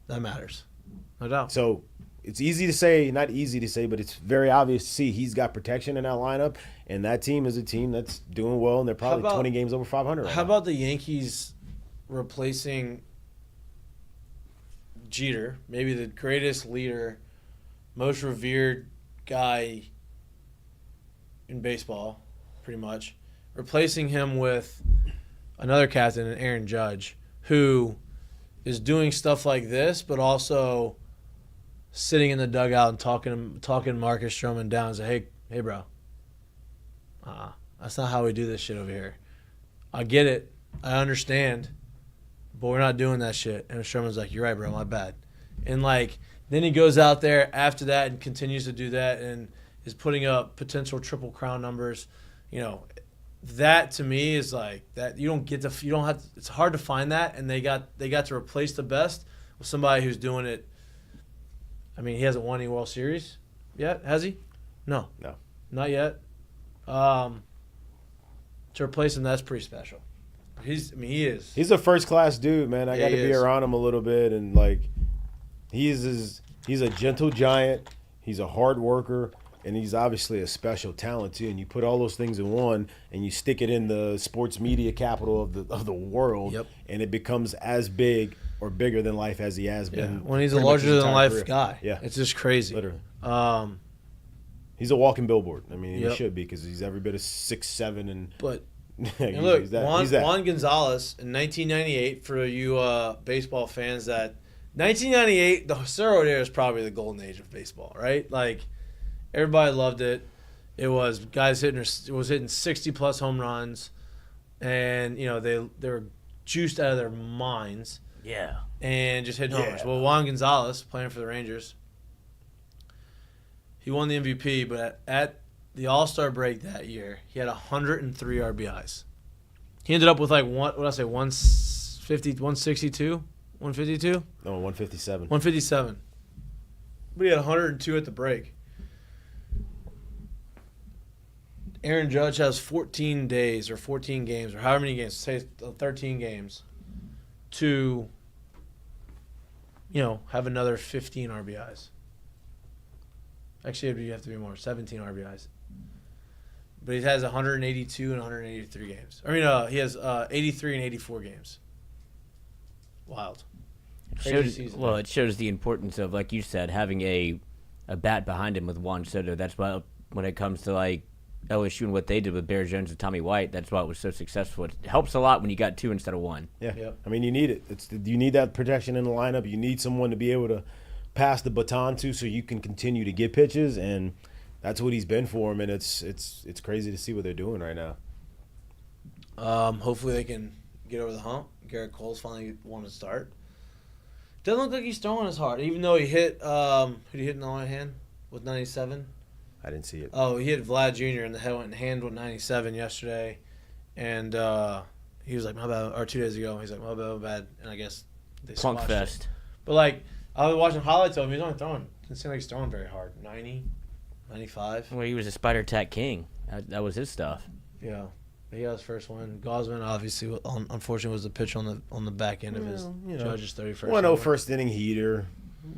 That matters. No doubt. So it's easy to say, not easy to say, but it's very obvious to see he's got protection in that lineup, and that team is a team that's doing well, and they're probably 20 games over 500 right How now. about the Yankees replacing Jeter, maybe the greatest leader, most revered guy in baseball, pretty much, replacing him with another captain, Aaron Judge, who is doing stuff like this, but also sitting in the dugout and talking Marcus Stroman down and say, hey, bro, that's not how we do this shit over here. I get it. I understand. But we're not doing that shit. And Sherman's like, you're right, bro, my bad. And, like, then he goes out there after that and continues to do that and is putting up potential Triple Crown numbers. You know, that to me is like that it's hard to find that, and they got to replace the best with somebody who's doing it. I mean, he hasn't won any World Series yet, has he? No. Not yet. To replace him, that's pretty special. He is. He's a first-class dude, man. I got to be around him a little bit, and like, he's a gentle giant. He's a hard worker, and he's obviously a special talent too. And you put all those things in one, and you stick it in the sports media capital of the world, and it becomes as big or bigger than life as he has been. When he's a larger-than-life career. guy. Yeah, it's just crazy. Literally. He's a walking billboard. I mean, he should be, because he's every bit of 6'7" and. But. And look, Juan Gonzalez in 1998, for you baseball fans, that 1998, the steroid era is probably the golden age of baseball, right? Like, everybody loved it. It was guys hitting 60+ home runs, and you know they were juiced out of their minds. Yeah. And just hitting homers. Well, Juan Gonzalez, playing for the Rangers, he won the MVP, but at the All-Star break that year, he had 103 RBIs. He ended up with 150, 162, 152? No, 157. 157. But he had 102 at the break. Aaron Judge has 14 days or 14 games or however many games, say 13 games, to, have another 15 RBIs. Actually, you have to be more, 17 RBIs. But he has 182 and 183 games. He has 83 and 84 games. Wild. It shows the importance of, like you said, having a bat behind him with Juan Soto. That's why when it comes to like LSU and what they did with Bear Jones and Tommy White, that's why it was so successful. It helps a lot when you got 2 instead of 1. Yeah. Yep. I mean, you need it. You need that protection in the lineup. You need someone to be able to pass the baton to, so you can continue to get pitches, and that's what he's been for him, and it's crazy to see what they're doing right now. Hopefully they can get over the hump. Garrett Cole's finally won to start. Doesn't look like he's throwing as hard, even though he hit who did he hit in the right hand with 97? I didn't see it. Oh, he hit Vlad Jr. in the hand with 97 yesterday, and he was like, "My bad," or 2 days ago, he's like, "My bad," and I guess they Plunk squashed it. fest. But like, I was watching highlights of him. He's only throwing. It seemed like he's throwing very hard. 90, 95. Well, he was a spider tack king. That was his stuff. Yeah. He got his first one. Gosman obviously, unfortunately, was the pitch on the back end of his Judge's 31st. 1-0 first inning heater,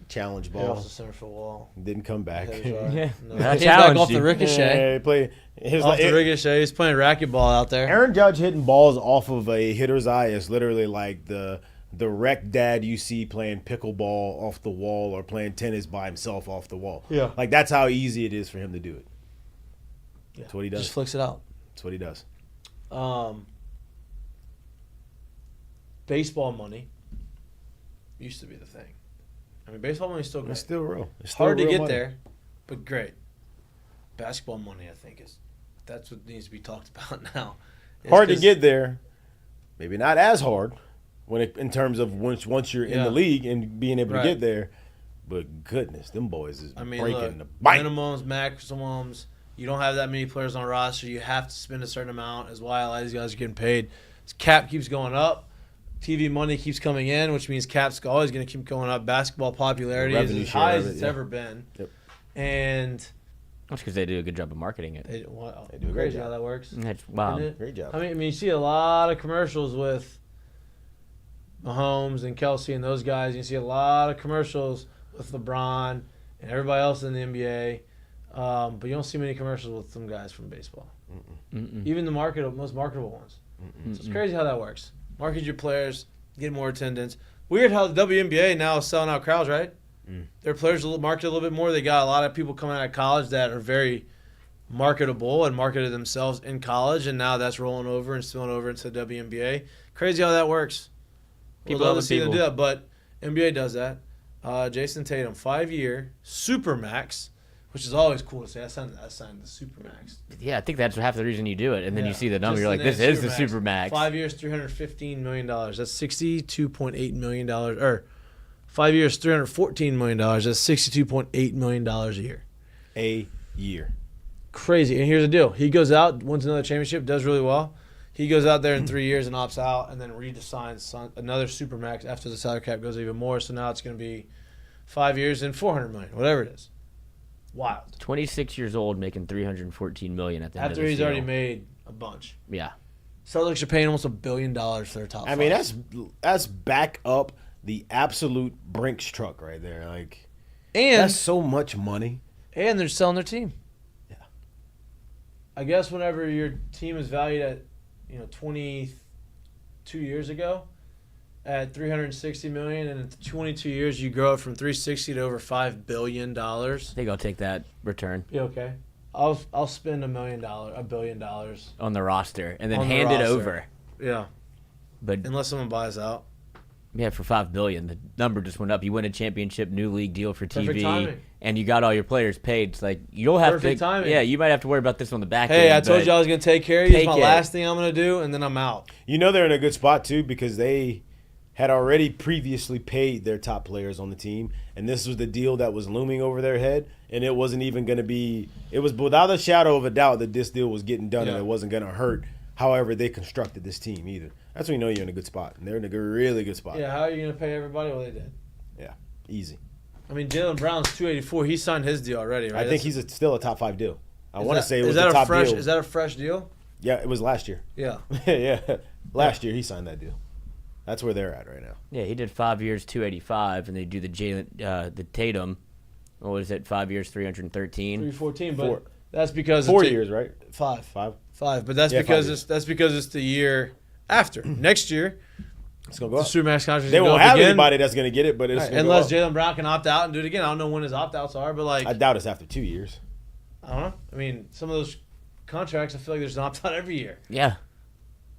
challenge He ball. also center for wall. Didn't come back. Yeah. No. I He came back challenged off you. the ricochet. Yeah, he played. His Off the ricochet. He's playing racquetball out there. Aaron Judge hitting balls off of a hitter's eye is literally like the rec dad you see playing pickleball off the wall or playing tennis by himself off the wall. Yeah. Like that's how easy it is for him to do it. Yeah. That's what he does. Just flicks it out. That's what he does. Baseball money used to be the thing. I mean, baseball money is still great. It's still real. It's still Hard to real get money. there, but great. Basketball money, I think, that's what needs to be talked about now. It's Hard to 'cause- get there. Maybe not as hard in terms of once you're in Yeah. the league and being able Right. to get there. But goodness, them boys is I mean, breaking look, the bite. minimums, maximums. You don't have that many players on roster. You have to spend a certain amount. As why a lot of these guys are getting paid. This cap keeps going up. TV money keeps coming in, which means cap's always going to keep going up. Basketball popularity is revenue as share high of as it, it's yeah. ever been. Yep. And That's because they do a good job of marketing it. they do a crazy great how job. that works. That's wow. Isn't it? Great job. I mean, you see a lot of commercials with Mahomes and Kelsey and those guys. You see a lot of commercials with LeBron and everybody else in the NBA. But you don't see many commercials with some guys from baseball. Even the most marketable ones. So it's crazy how that works. Market your players, get more attendance. Weird how the WNBA now is selling out crowds, right? Their players are marketed a little bit more. They got a lot of people coming out of college that are very marketable and marketed themselves in college, and now that's rolling over and spilling over into the WNBA. Crazy how that works. People We'd love love to see them people. do that, but NBA does that. Jayson Tatum, 5-year Supermax, which is always cool to say. I signed the Supermax. Yeah, I think that's half the reason you do it, and then you Yeah. see the number, Just you're like, the "This name is the Supermax." 5 years, $315 million. That's $62.8 million. Or 5 years, $314 million. That's $62.8 million a year. A year. Crazy. And here's the deal. He goes out, wins another championship, does really well. He goes out there in 3 years and opts out, and then redesigns another Supermax after the salary cap goes even more. So now it's going to be 5 years and $400 million, whatever it is. Wild. 26 years old, making $314 million at the end After of the he's deal. already made a bunch. Yeah. Celtics are paying almost $1 billion for their top I mean, five. that's back up the absolute Brinks truck right there. Like and that's so much money. And they're selling their team. Yeah. I guess whenever your team is valued at, 22 years ago at $360 million, and in 22 years you grow it from 360 to over $5 billion. I think I'll take that return Yeah, okay. I'll spend $1 billion. on the roster and then On the hand it roster. over. Yeah, But unless someone buys out. yeah, for $5 billion, the number just went up. You win a championship, new league deal for Perfect TV, timing. and you got all your players paid. It's like you'll have Perfect to. timing. Yeah, you might have to worry about this on the back Hey, end. I told but you I was going to take care of you. It's take my it. last thing I'm going to do, and then I'm out. You know they're in a good spot too because they had already previously paid their top players on the team, and this was the deal that was looming over their head, and it wasn't even going to be. It was without a shadow of a doubt that this deal was getting done, and Yeah. it wasn't going to hurt. However, they constructed this team either. That's when you know you're in a good spot, and they're in a really good spot. Yeah, how are you going to pay everybody? Well, they did. Yeah, easy. I mean, Jaylen Brown's 284. He signed his deal already, right? I think he's still a top 5 deal. I want to say it was is the that a top fresh? deal. Is that a fresh deal? Yeah, it was last year. Yeah. Yeah, last year he signed that deal. That's where they're at right now. yeah, he did 5 years, 285, and they do the Tatum. What was it? 5 years, 313. 314, but Four. that's because 4 it's years, right? 5. 5. But that's Yeah, because 5 it's the year after. Next year, It's gonna the go up. Supermax contract. They won't have anybody that's gonna get it, but it's gonna unless go up. Jaylen Brown can opt out and do it again. I don't know when his opt outs are, but I doubt it's after 2 years. I don't know. I mean, some of those contracts, I feel like there's an opt out every year. Yeah.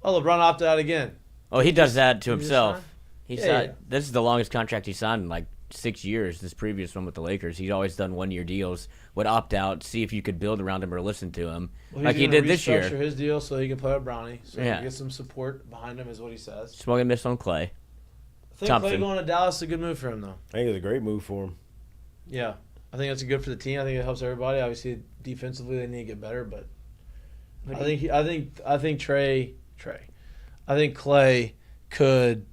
Oh, LeBron opted out again. Oh, he does that to He just himself. signed? He Yeah, signed. yeah. This is the longest contract he signed in like 6 years. This previous one with the Lakers, he's always done 1 year deals. Would opt out, see if you could build around him or listen to him, Well, like he's he gonna did this year. restructure his deal so he can play with Brownie. So he Yeah. can get some support behind him, is what he says. Swung and missed on Clay. I think Clay Thompson. going to Dallas is a good move for him, though. I think it's a great move for him. Yeah, I think that's good for the team. I think it helps everybody. Obviously, defensively they need to get better, but I think Trey Trey. I think Clay could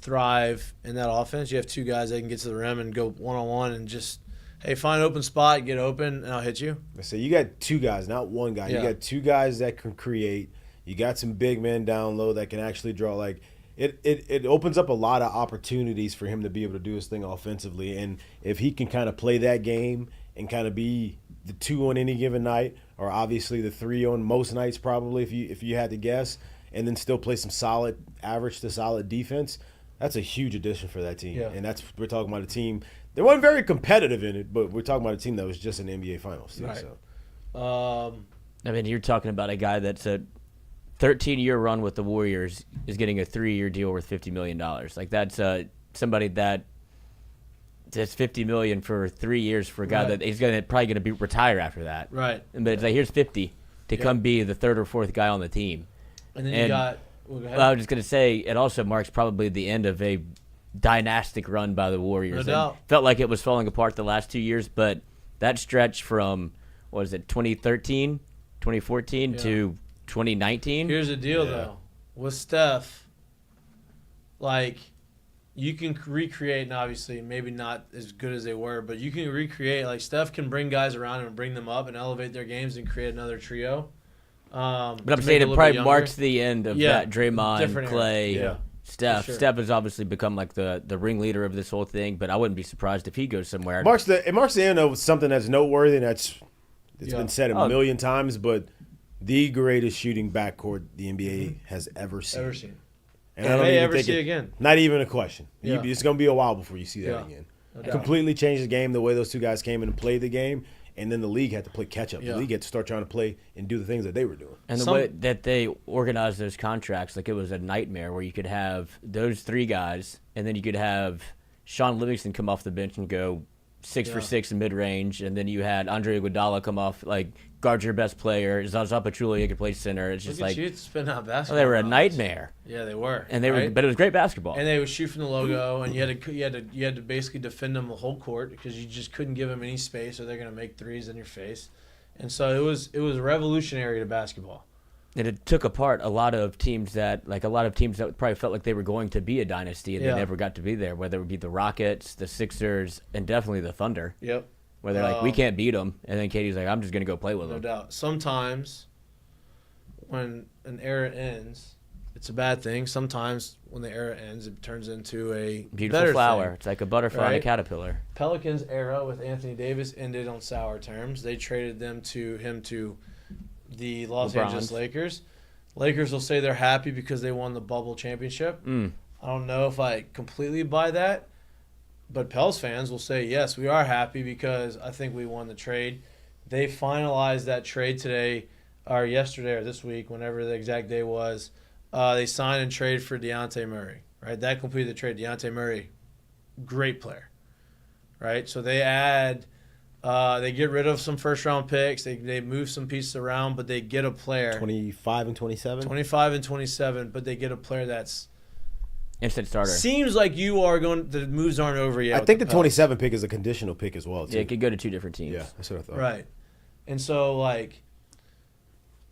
thrive in that offense. You have two guys that can get to the rim and go one-on-one and just, hey, find an open spot, get open, and I'll hit you. I say you got two guys, not one guy. Yeah. You got two guys that can create. You got some big men down low that can actually draw. Like it opens up a lot of opportunities for him to be able to do his thing offensively. And if he can kind of play that game and kind of be the 2 on any given night, or obviously the 3 on most nights probably if you had to guess, and then still play some solid average to solid defense, that's a huge addition for that team. Yeah. And we're talking about a team. They weren't very competitive in it, but we're talking about a team that was just an NBA Finals team. Right. So. I mean, you're talking about a guy that's a 13-year run with the Warriors is getting a 3-year deal worth $50 million. Like that's somebody that's $50 million for 3 years for a guy that he's probably gonna be retire after that. Right. But it's like here's 50 to come be the third or fourth guy on the team. And then you got. Well, I was just gonna say it also marks probably the end of a dynastic run by the Warriors. No doubt. Felt like it was falling apart the last 2 years, but that stretch from 2013, 2014 to 2019. Here's the deal, though. With Steph, like, you can recreate, and obviously maybe not as good as they were, but you can recreate. Like, Steph can bring guys around and bring them up and elevate their games and create another trio. But I'm saying it probably marks the end of that Draymond, Clay, Steph. Sure. Steph has obviously become like the ringleader of this whole thing, but I wouldn't be surprised if he goes somewhere. It marks the end of something that's noteworthy, and it's been said a million times, but the greatest shooting backcourt the NBA has ever seen. And I don't may even ever think see again. Not even a question. Yeah. It's going to be a while before you see that again. No doubt. Completely changed the game, the way those two guys came in and played the game, and then the league had to play catch-up. Yeah. The league had to start trying to play and do the things that they were doing. And the way that they organized those contracts, like it was a nightmare where you could have those three guys, and then you could have Sean Livingston come off the bench and go 6 for 6 in mid-range, and then you had Andre Iguodala come off, like, guard your best player. Zaza Pachulia could play center. It's just Look at like you spin out basketball. they were a nightmare. Yeah, they were. And they were, but it was great basketball. And they would shoot from the logo, and you had to basically defend them the whole court because you just couldn't give them any space, or they're gonna make threes in your face. And so it was revolutionary to basketball. And it took apart a lot of teams that probably felt like they were going to be a dynasty and they never got to be there, whether it would be the Rockets, the Sixers, and definitely the Thunder. Yep. Where they're like, we can't beat them. And then Katie's like, I'm just going to go play with them. No doubt. Sometimes when an era ends, it's a bad thing. Sometimes when the era ends, it turns into a beautiful better flower. thing. It's like a butterfly and a caterpillar. Pelicans' era with Anthony Davis ended on sour terms. They traded him to the Los Angeles Lakers. Lakers will say they're happy because they won the bubble championship. I don't know if I completely buy that, but Pels fans will say, yes, we are happy because I think we won the trade. They finalized that trade today or yesterday or this week, whenever the exact day was. They signed and traded for Dejounte Murray, right? That completed the trade. Dejounte Murray, great player, right? So they they get rid of some first-round picks. They move some pieces around, but they get a player. 25 and 27? 25 and 27, but they get a player that's instant starter. Seems like the moves aren't over yet. I think the 27 pick is a conditional pick as well, too. Yeah, it could go to two different teams. Yeah, that's what I thought. Right. And so, like,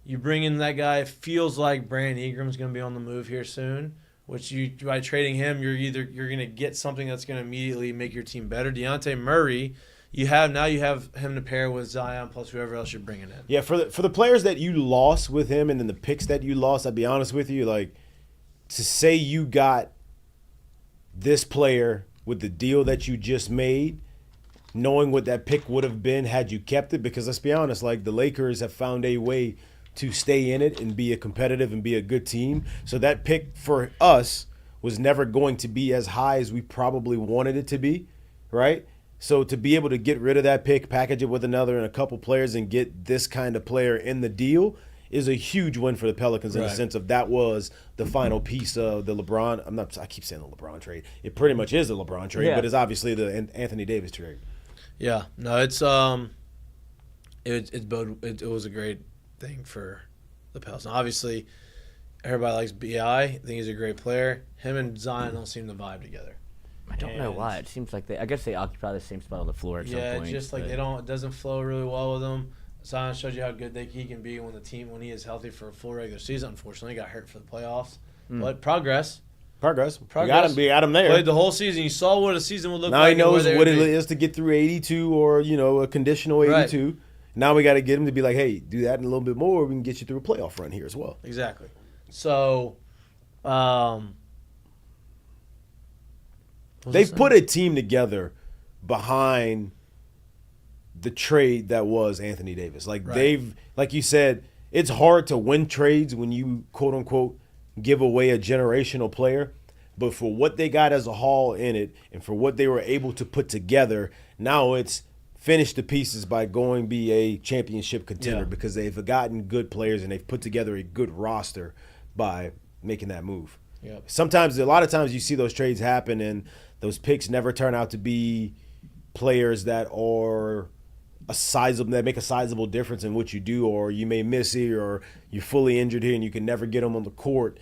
you bring in that guy, it feels like Brandon Ingram's going to be on the move here soon, which by trading him, you're going to get something that's going to immediately make your team better. Dejounte Murray, you have him to pair with Zion plus whoever else you're bringing in. Yeah, for the players that you lost with him and then the picks that you lost, I'll be honest with you, like, to say you got this player with the deal that you just made, knowing what that pick would have been had you kept it, because let's be honest, like, the Lakers have found a way to stay in it and be a competitive and be a good team. So that pick for us was never going to be as high as we probably wanted it to be, right? So to be able to get rid of that pick, package it with another and a couple players and get this kind of player in the deal is a huge win for the Pelicans in the sense of that was the final piece of the LeBron. I keep saying the LeBron trade. It pretty much is the LeBron trade, but it's obviously the Anthony Davis trade. Yeah, no, it was a great thing for the Pels. Now, obviously, everybody likes B.I. I think he's a great player. Him and Zion don't seem to vibe together. I don't know why. It seems like I guess they occupy the same spot on the floor at some point. Yeah, just like it doesn't flow really well with them. Zion showed you how good he can be when he is healthy for a full regular season. Unfortunately, he got hurt for the playoffs. But progress. We got him there. Played the whole season. You saw what a season would look now like. Now he knows what it is to get through 82 or, a conditional 82. Right. Now we got to get him to be like, hey, do that and a little bit more. We can get you through a playoff run here as well. Exactly. So, they've put a team together behind the trade that was Anthony Davis. Like like you said, it's hard to win trades when you quote unquote give away a generational player. But for what they got as a haul in it and for what they were able to put together, now it's finish the pieces by going be a championship contender because they've gotten good players and they've put together a good roster by making that move. Yep. A lot of times you see those trades happen and those picks never turn out to be players that are that make a sizable difference in what you do, or you may miss here, or you're fully injured here and you can never get them on the court.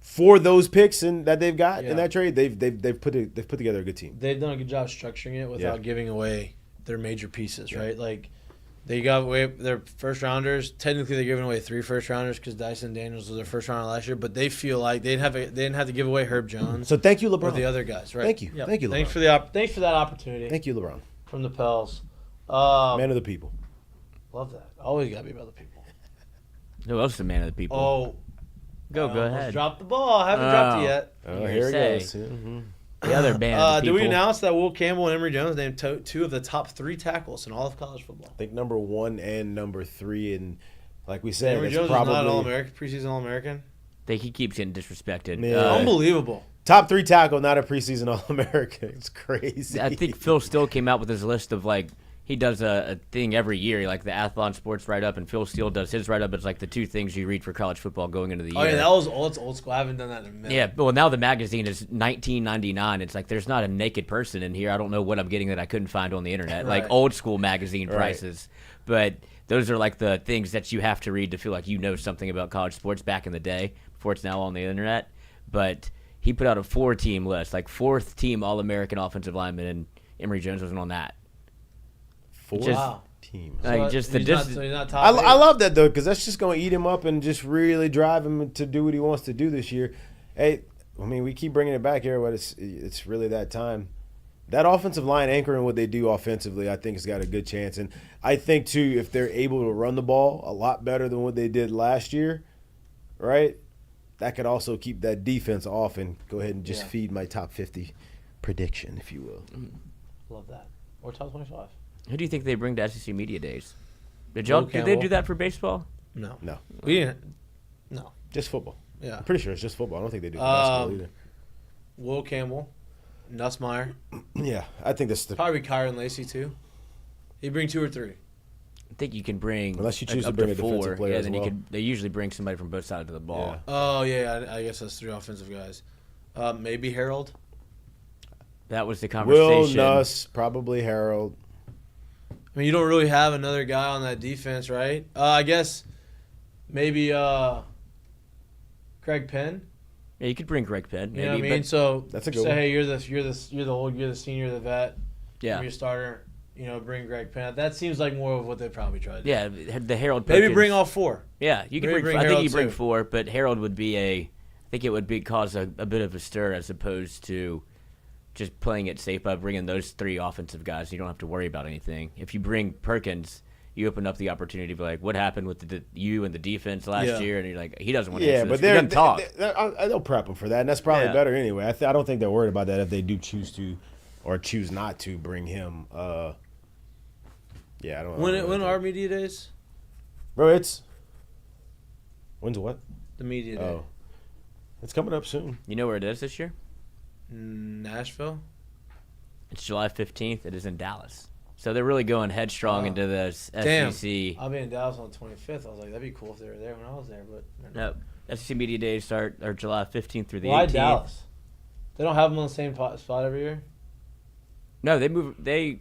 For those picks that they've got in that trade, they've put together a good team. They've done a good job structuring it without giving away their major pieces, right? Like they got away their first rounders. Technically, they're giving away 3 first rounders because Dyson Daniels was their first rounder last year. But they feel like they didn't have to give away Herb Jones. So thank you, LeBron. Or the other guys, right? Thank you, thank you, LeBron. Thanks for that opportunity. Thank you, LeBron. From the Pels, man of the people. Love that. Always gotta be about the people. Who else is the man of the people? Oh, go ahead. Dropped the ball. I haven't dropped it yet. Oh, here it goes. Mm-hmm. The other man of the people. Did we announce that Will Campbell and Emory Jones named 2 of the top 3 tackles in all of college football? I think number 1 and number 3, and like we said, Emory Jones probably is not an All-American, preseason All-American. I think he keeps getting disrespected. Unbelievable. Top 3 tackle, not a preseason All-American. It's crazy. I think Phil Steele came out with his list of he does a thing every year, like the Athlon Sports write-up, and Phil Steele does his write-up. It's like the 2 things you read for college football going into the year. Oh, yeah, that was old. It's old school. I haven't done that in a minute. Yeah, well, now the magazine is $19.99. It's like there's not a naked person in here. I don't know what I'm getting that I couldn't find on the internet. Right. Like old school magazine prices. But those are like the things that you have to read to feel like you know something about college sports back in the day before it's now on the internet. But he put out a 4-team list, like 4th team All-American offensive lineman, and Emory Jones wasn't on that. 4 teams. Like so he's not top I love that though, because that's just going to eat him up and just really drive him to do what he wants to do this year. Hey, I mean, we keep bringing it back here, but it's really that time. That offensive line anchoring what they do offensively, I think has got a good chance. And I think too, if they're able to run the ball a lot better than what they did last year, right? That could also keep that defense off and go ahead and just feed my top 50 prediction, if you will. Love that. Or top 25. Who do you think they bring to SEC Media Days? Did they do that for baseball? No. We didn't. No. Just football. Yeah. I'm pretty sure it's just football. I don't think they do basketball either. Will Campbell, Nussmeier. Yeah, I think that's probably Kyron Lacey too. He'd bring 2 or 3. I think you can bring unless you choose to bring a defensive player as well. They usually bring somebody from both sides of the ball. Yeah. Oh yeah, I guess that's 3 offensive guys. Maybe Harold. That was the conversation. Will, Nuss, probably Harold. I mean, you don't really have another guy on that defense, right? I guess maybe Craig Penn. Yeah, you could bring Greg Penn. Maybe, you know what I mean? So that's a good one. Hey, you're the senior, the vet. Yeah. You're your starter. Bring Greg Penn. That seems like more of what they probably tried. Yeah, the Harold. Maybe Perkins. bring all 4. Yeah, you can bring. I think you bring 4, but Harold would be I think it would cause a bit of a stir as opposed to just playing it safe by bringing those 3 offensive guys. You don't have to worry about anything. If you bring Perkins, you open up the opportunity to be like, what happened with you and the defense last year? And you're like, he doesn't want to answer this. He doesn't talk. They'll prep him for that, and that's probably better anyway. I don't think they're worried about that if they do choose to or choose not to bring him. I don't know. When are media days? Bro, when's what? The media day. Oh. It's coming up soon. You know where it is this year? Nashville. It's July 15th. It is in Dallas. So they're really going headstrong into the SEC. I'll be in Dallas on the 25th. I was like, that'd be cool if they were there when I was there, but no. SEC Media Days start July 15th through the 18th. Why Dallas? They don't have them on the same spot every year. No, they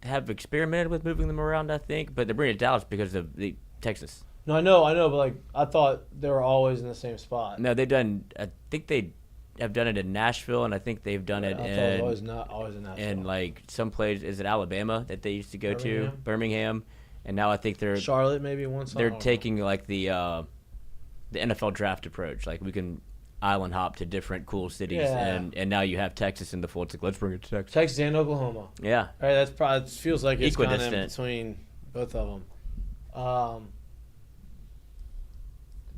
have experimented with moving them around, I think, but they're bringing it to Dallas because of the Texas. No, I know, but I thought they were always in the same spot. No, I think they have done it in Nashville, and I think they've done it it was always in Nashville. And some place, is it Alabama that they used to go to? Birmingham. and now I think they're Charlotte maybe once. they're taking like the NFL draft approach. Like we can island hop to different cool cities, Yeah. and now you have Texas in the fold. It's like let's bring it to Texas. Texas and Oklahoma. Yeah, All right, that's probably it feels like it's kind of in Equidistant. between both of them.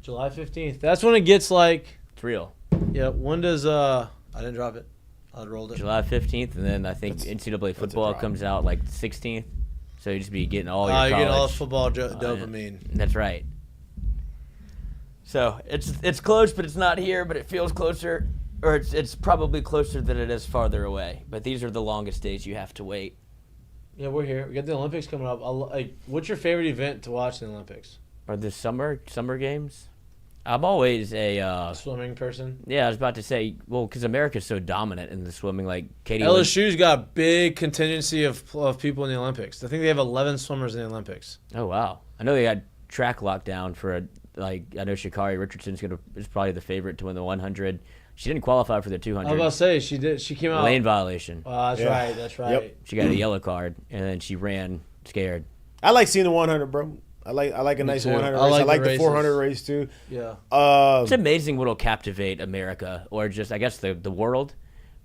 July 15th. That's when it gets like. it's real. Yeah. When does I didn't drop it. I rolled it. July 15th, and then I think NCAA football drop. comes out like 16th. So you just be getting all your You're college. getting all the football dopamine. That's right. So it's close, but it's not here. But it feels closer, or it's probably closer than it is farther away. But these are the longest days you have to wait. Yeah, we're here. We got the Olympics coming up. What's your favorite event to watch in the Olympics? Are the summer games? I'm always a Swimming person. yeah. I was about to say, well, because America's so dominant in the swimming. Like Katie, LSU's got a big contingency of people in the Olympics. I think they have 11 swimmers in the Olympics. Oh wow! I know they got track locked down for I know Sha'Carri Richardson's is probably the favorite to win the 100. She didn't qualify for the 200. I was about to say she did. She came out. Lane violation. That's Yeah. right. That's right. Yep. She got a yellow card, and then she ran scared. I like seeing the 100, bro. I like a nice too. 100 I race. like I like the the 400 race too. Yeah. It's amazing what'll captivate America, or just I guess the world.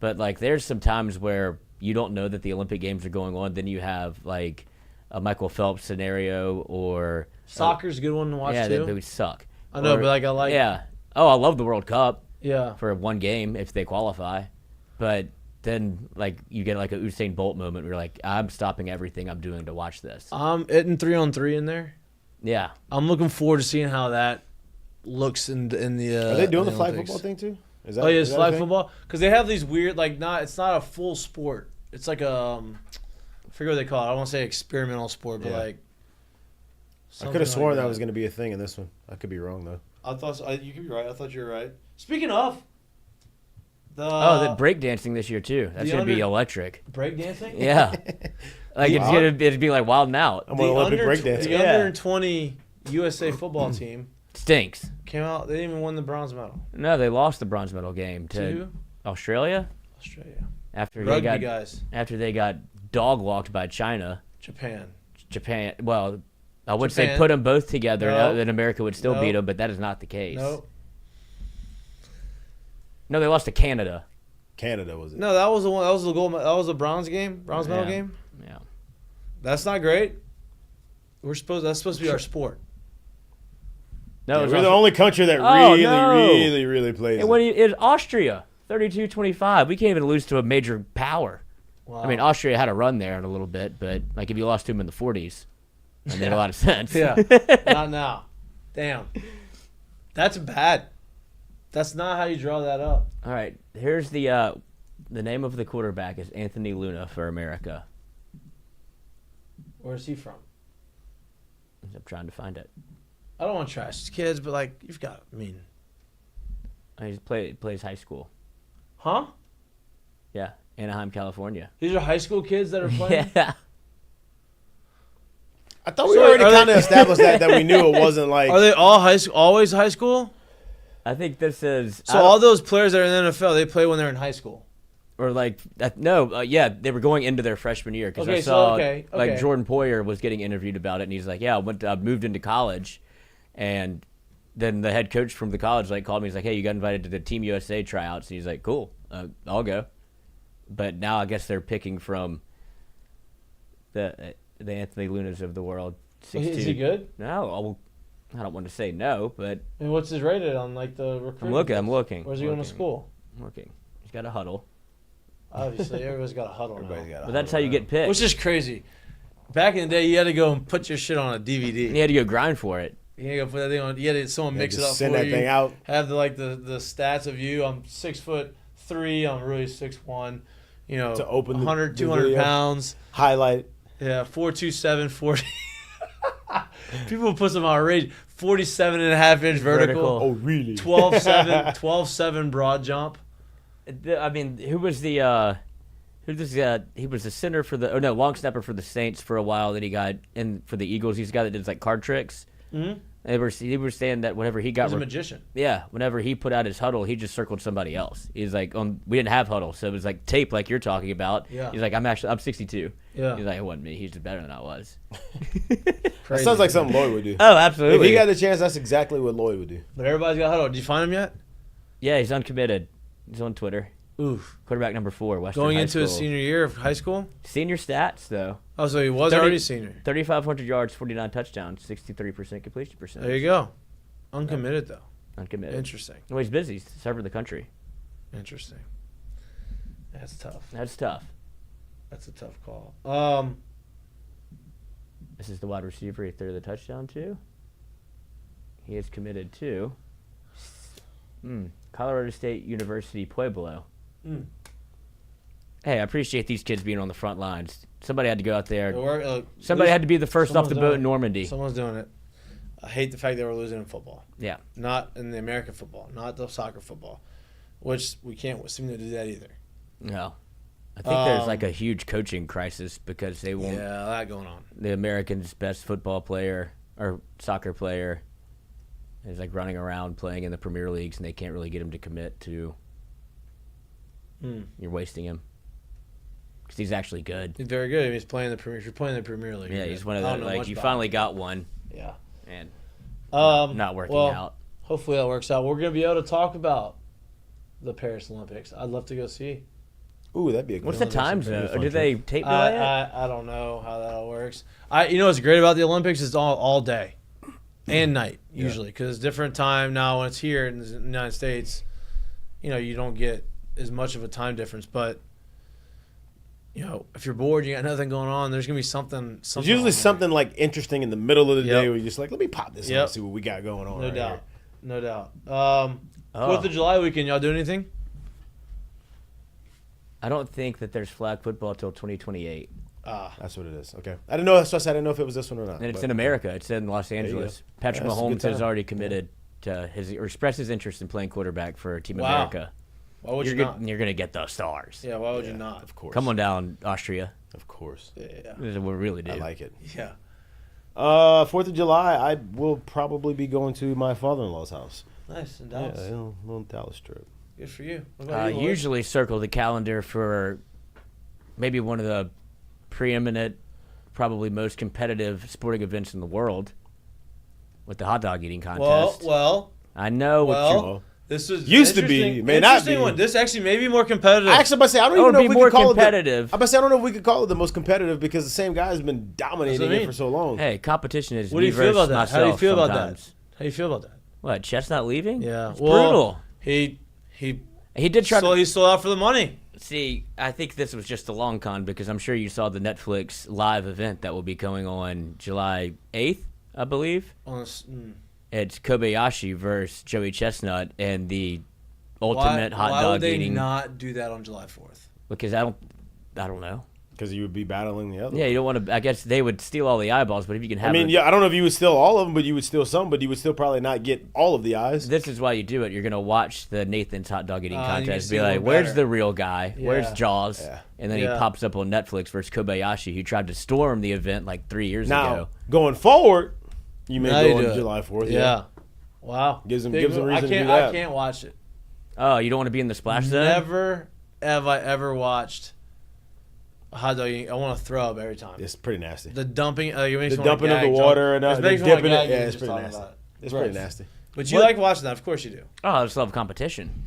But like, there's some times where you don't know that the Olympic Games are going on. Then you have like a Michael Phelps scenario, or Soccer's a good one to watch yeah, too. they would suck. I know, Or- but like I like. yeah. Oh, I love the World Cup Yeah. for one game if they qualify, but then like you get like a Usain Bolt moment where you're like, I'm stopping everything I'm doing to watch this. I'm hitting 3-on-3 in there. Yeah. I'm looking forward to seeing how that looks in the. Are they doing in the flag Olympics. football thing too? Is that, Oh yeah, is it's that a flag thing? football because they have these weird it's not a full sport. It's like a I forget what they call it. I don't want to say experimental sport, but Yeah. like. I something could have sworn like that was going to be a thing in this one. I could be wrong though. I thought so. You could be right. I thought you were right. Speaking of the The breakdancing this year too. That's the gonna be under- electric. breakdancing. Yeah. Like it'd be like Wild 'N Out. I'm on Olympic breakdance. The Yeah. under 20 USA football team Stinks. came out. They didn't even win the bronze medal. No, they lost the bronze medal game to To Australia Australia. after Rugby guys. they got dog walked by China. Japan. Well, I would say Japan. put them both together, No. then America would still No. beat them, but that is not the case. No. No, they lost to Canada. Canada was it? No, that was the one. That was the gold. That was the bronze game. Bronze medal Yeah. game. Yeah. That's not great. That's supposed to be our sport. No, Yeah, it was we're the Aus- only country that Oh, really, no. really, really plays. It it. when it's Austria, 32-25. We can't even lose to a major power. Wow. I mean, Austria had a run there in a little bit, but like if you lost to them in the 40s, it made a lot of sense. yeah, not now. Damn, that's bad. That's not how you draw that up. All right, here's the name of the quarterback is Anthony Luna for America. Where's he from? I'm trying to find it. I don't want to trash these kids, but like you've got. I mean, He plays high school. huh? Yeah, Anaheim, California. These are high school kids that are playing. Yeah. I thought we So already are kind they- of established that we knew it wasn't like. Are they all high school? Always high school? I think this is So all those players that are in the NFL, they play when they're in high school. or like yeah, they were going into their freshman year because I Okay, so, saw okay. like Jordan Poyer was getting interviewed about it, and he's like, yeah, I moved into college, and then the head coach from the college like called me. He's like, hey, you got invited to the Team USA tryouts, and he's like, cool, I'll go. But now I guess they're picking from the Anthony Lunas of the world. 6'2". Is he good? No, I don't want to say no, but I mean, what's his rated on like the recruiting? I'm looking. Where's he going to school? I'm looking. He's got a huddle. Obviously, everybody's got a huddle Everybody's now. got a But that's how huddle you now. get picked. Which is crazy. Back in the day, you had to go and put your shit on a DVD. And you had to go grind for it. You had to go put that thing on. You had to someone mix it just up send for that you. thing out. Have the the stats of you. I'm 6'3". I'm really 6'1". You know, To open the- 100, the 200 video. pounds. Highlight. Yeah, 427, 40. People put some outrage. 47.5-inch vertical. Oh, really? 12.7 broad jump. I mean, he was the center for long snapper for the Saints for a while. Then he got in for the Eagles. He's the guy that did like card tricks. Mm-hmm. They were saying that whenever he got He's a magician. Yeah, whenever he put out his huddle, he just circled somebody else. He's like, we didn't have huddle, so it was like tape, like you're talking about. Yeah. He's like, I'm 62. Yeah. He's like, it wasn't me. He's just better than I was. That sounds like something Lloyd would do. Oh, absolutely. If he got the chance, that's exactly what Lloyd would do. But everybody's got huddle. Did you find him yet? Yeah, he's uncommitted. He's on Twitter. Oof. Quarterback number 4, Western Going High into his School. senior year of high school? Senior stats, though. Oh, so he was already senior. 3,500 yards, 49 touchdowns, 63% completion percentage. There you go. Uncommitted, though. Uncommitted. Interesting. Well, he's busy. He's serving the country. Interesting. That's tough. That's tough. That's a tough call. This is the wide receiver he threw the touchdown to. He is committed to Colorado State University Pueblo. Hey, I appreciate these kids being on the front lines. Somebody had to go out there. Somebody had to be the first off the boat in Normandy. Someone's doing it. I hate the fact that we're losing in football. Yeah. Not in the American football, not the soccer football, which we can't seem to do that either. No. I think there's like a huge coaching crisis because they won't. Yeah, that going on. The Americans' best football player or soccer player is like running around playing in the Premier Leagues, and they can't really get him to commit to. You're wasting him because he's actually good. He's very good. He's playing the Premier. If you're playing the Premier League, Yeah, he's one of the like you finally got one. Yeah. And not working out. Hopefully that works out. We're gonna be able to talk about the Paris Olympics. I'd love to go see. Ooh, that'd be a good What's the time zone? Or do they tape delay it? I don't know how that all works. You know what's great about the Olympics is all day and night usually because it's different time now when it's here in the United States. You know, you don't get as much of a time difference, but you know, if you're bored, you got nothing going on. There's gonna be something. There's usually something like interesting in the middle of the day Yep. where you're just like, let me pop this on and see what we got going on. No right doubt, here. no doubt. 4th of July weekend, y'all do anything? I don't think that there's flag football until 2028. That's what it is. Okay, I didn't know. That's why I said I didn't know if it was this one or not. And it's but- in America. It's in Los Angeles. Patrick That's a good Mahomes has time. already committed to or expressed his interest in playing quarterback for Team Wow. America. Why would You're you go- not? You're gonna get those stars. Yeah, why would you not? Of course. Come on down, Austria. Of course. Yeah, This is what we really do. I like it. yeah. 4th of July, I will probably be going to my father-in-law's house. Nice in Yeah, Dallas. a little Dallas trip. Good for you. What about you, Lloyd? Usually circle the calendar for maybe one of the preeminent, probably most competitive sporting events in the world with the hot dog eating contest. Well, I know what you. this is Used to be, interesting- may not interesting be. One. This actually may be more competitive. Actually, I'm about to say, I don't It even would know be if we more could call competitive. it. I'm about to say, I don't know if we could call it the most competitive because the same guy has been dominating That's what I it mean. for so long. Hey, competition is what do me you feel about versus that? How do you myself feel about that? sometimes. How do you feel about that? What, Chet's not leaving? Yeah, It's well, brutal. He He did try to he sold out for the money. see. I think this was just a long con because I'm sure you saw the Netflix live event that will be going on July 8th, I believe. It's Kobayashi versus Joey Chestnut and the ultimate hot why dog would they eating. not do that on July 4th? Because I don't know. Because you would be battling the other. Yeah, you don't want to. I guess they would steal all the eyeballs, but if you can have. I mean, I don't know if you would steal all of them, but you would steal some, but you would still probably not get all of the eyes. This is why you do it. You're gonna watch the Nathan's hot dog eating And you can contest. see Be like, one "Where's better." the real guy? Where's Yeah. Jaws?" Yeah. And then he Yeah. pops up on Netflix versus Kobayashi, who tried to storm the event like 3 years Now, ago. going forward, you may Now go you on do it. July 4th. Yeah. Wow. Gives him Big reason move. to do I that. can't watch it. Oh, you don't want to be in the splash zone? Never have I ever watched a hot dog eating. I want to throw up every time. It's pretty nasty. The dumping, it makes The me wanna dumping of the gag, water and It the makes me wanna dipping it. gag Yeah, even it's just pretty talking nasty. about it. It's Gross. pretty nasty. But you like watching that, of course you do. Oh, I just love competition.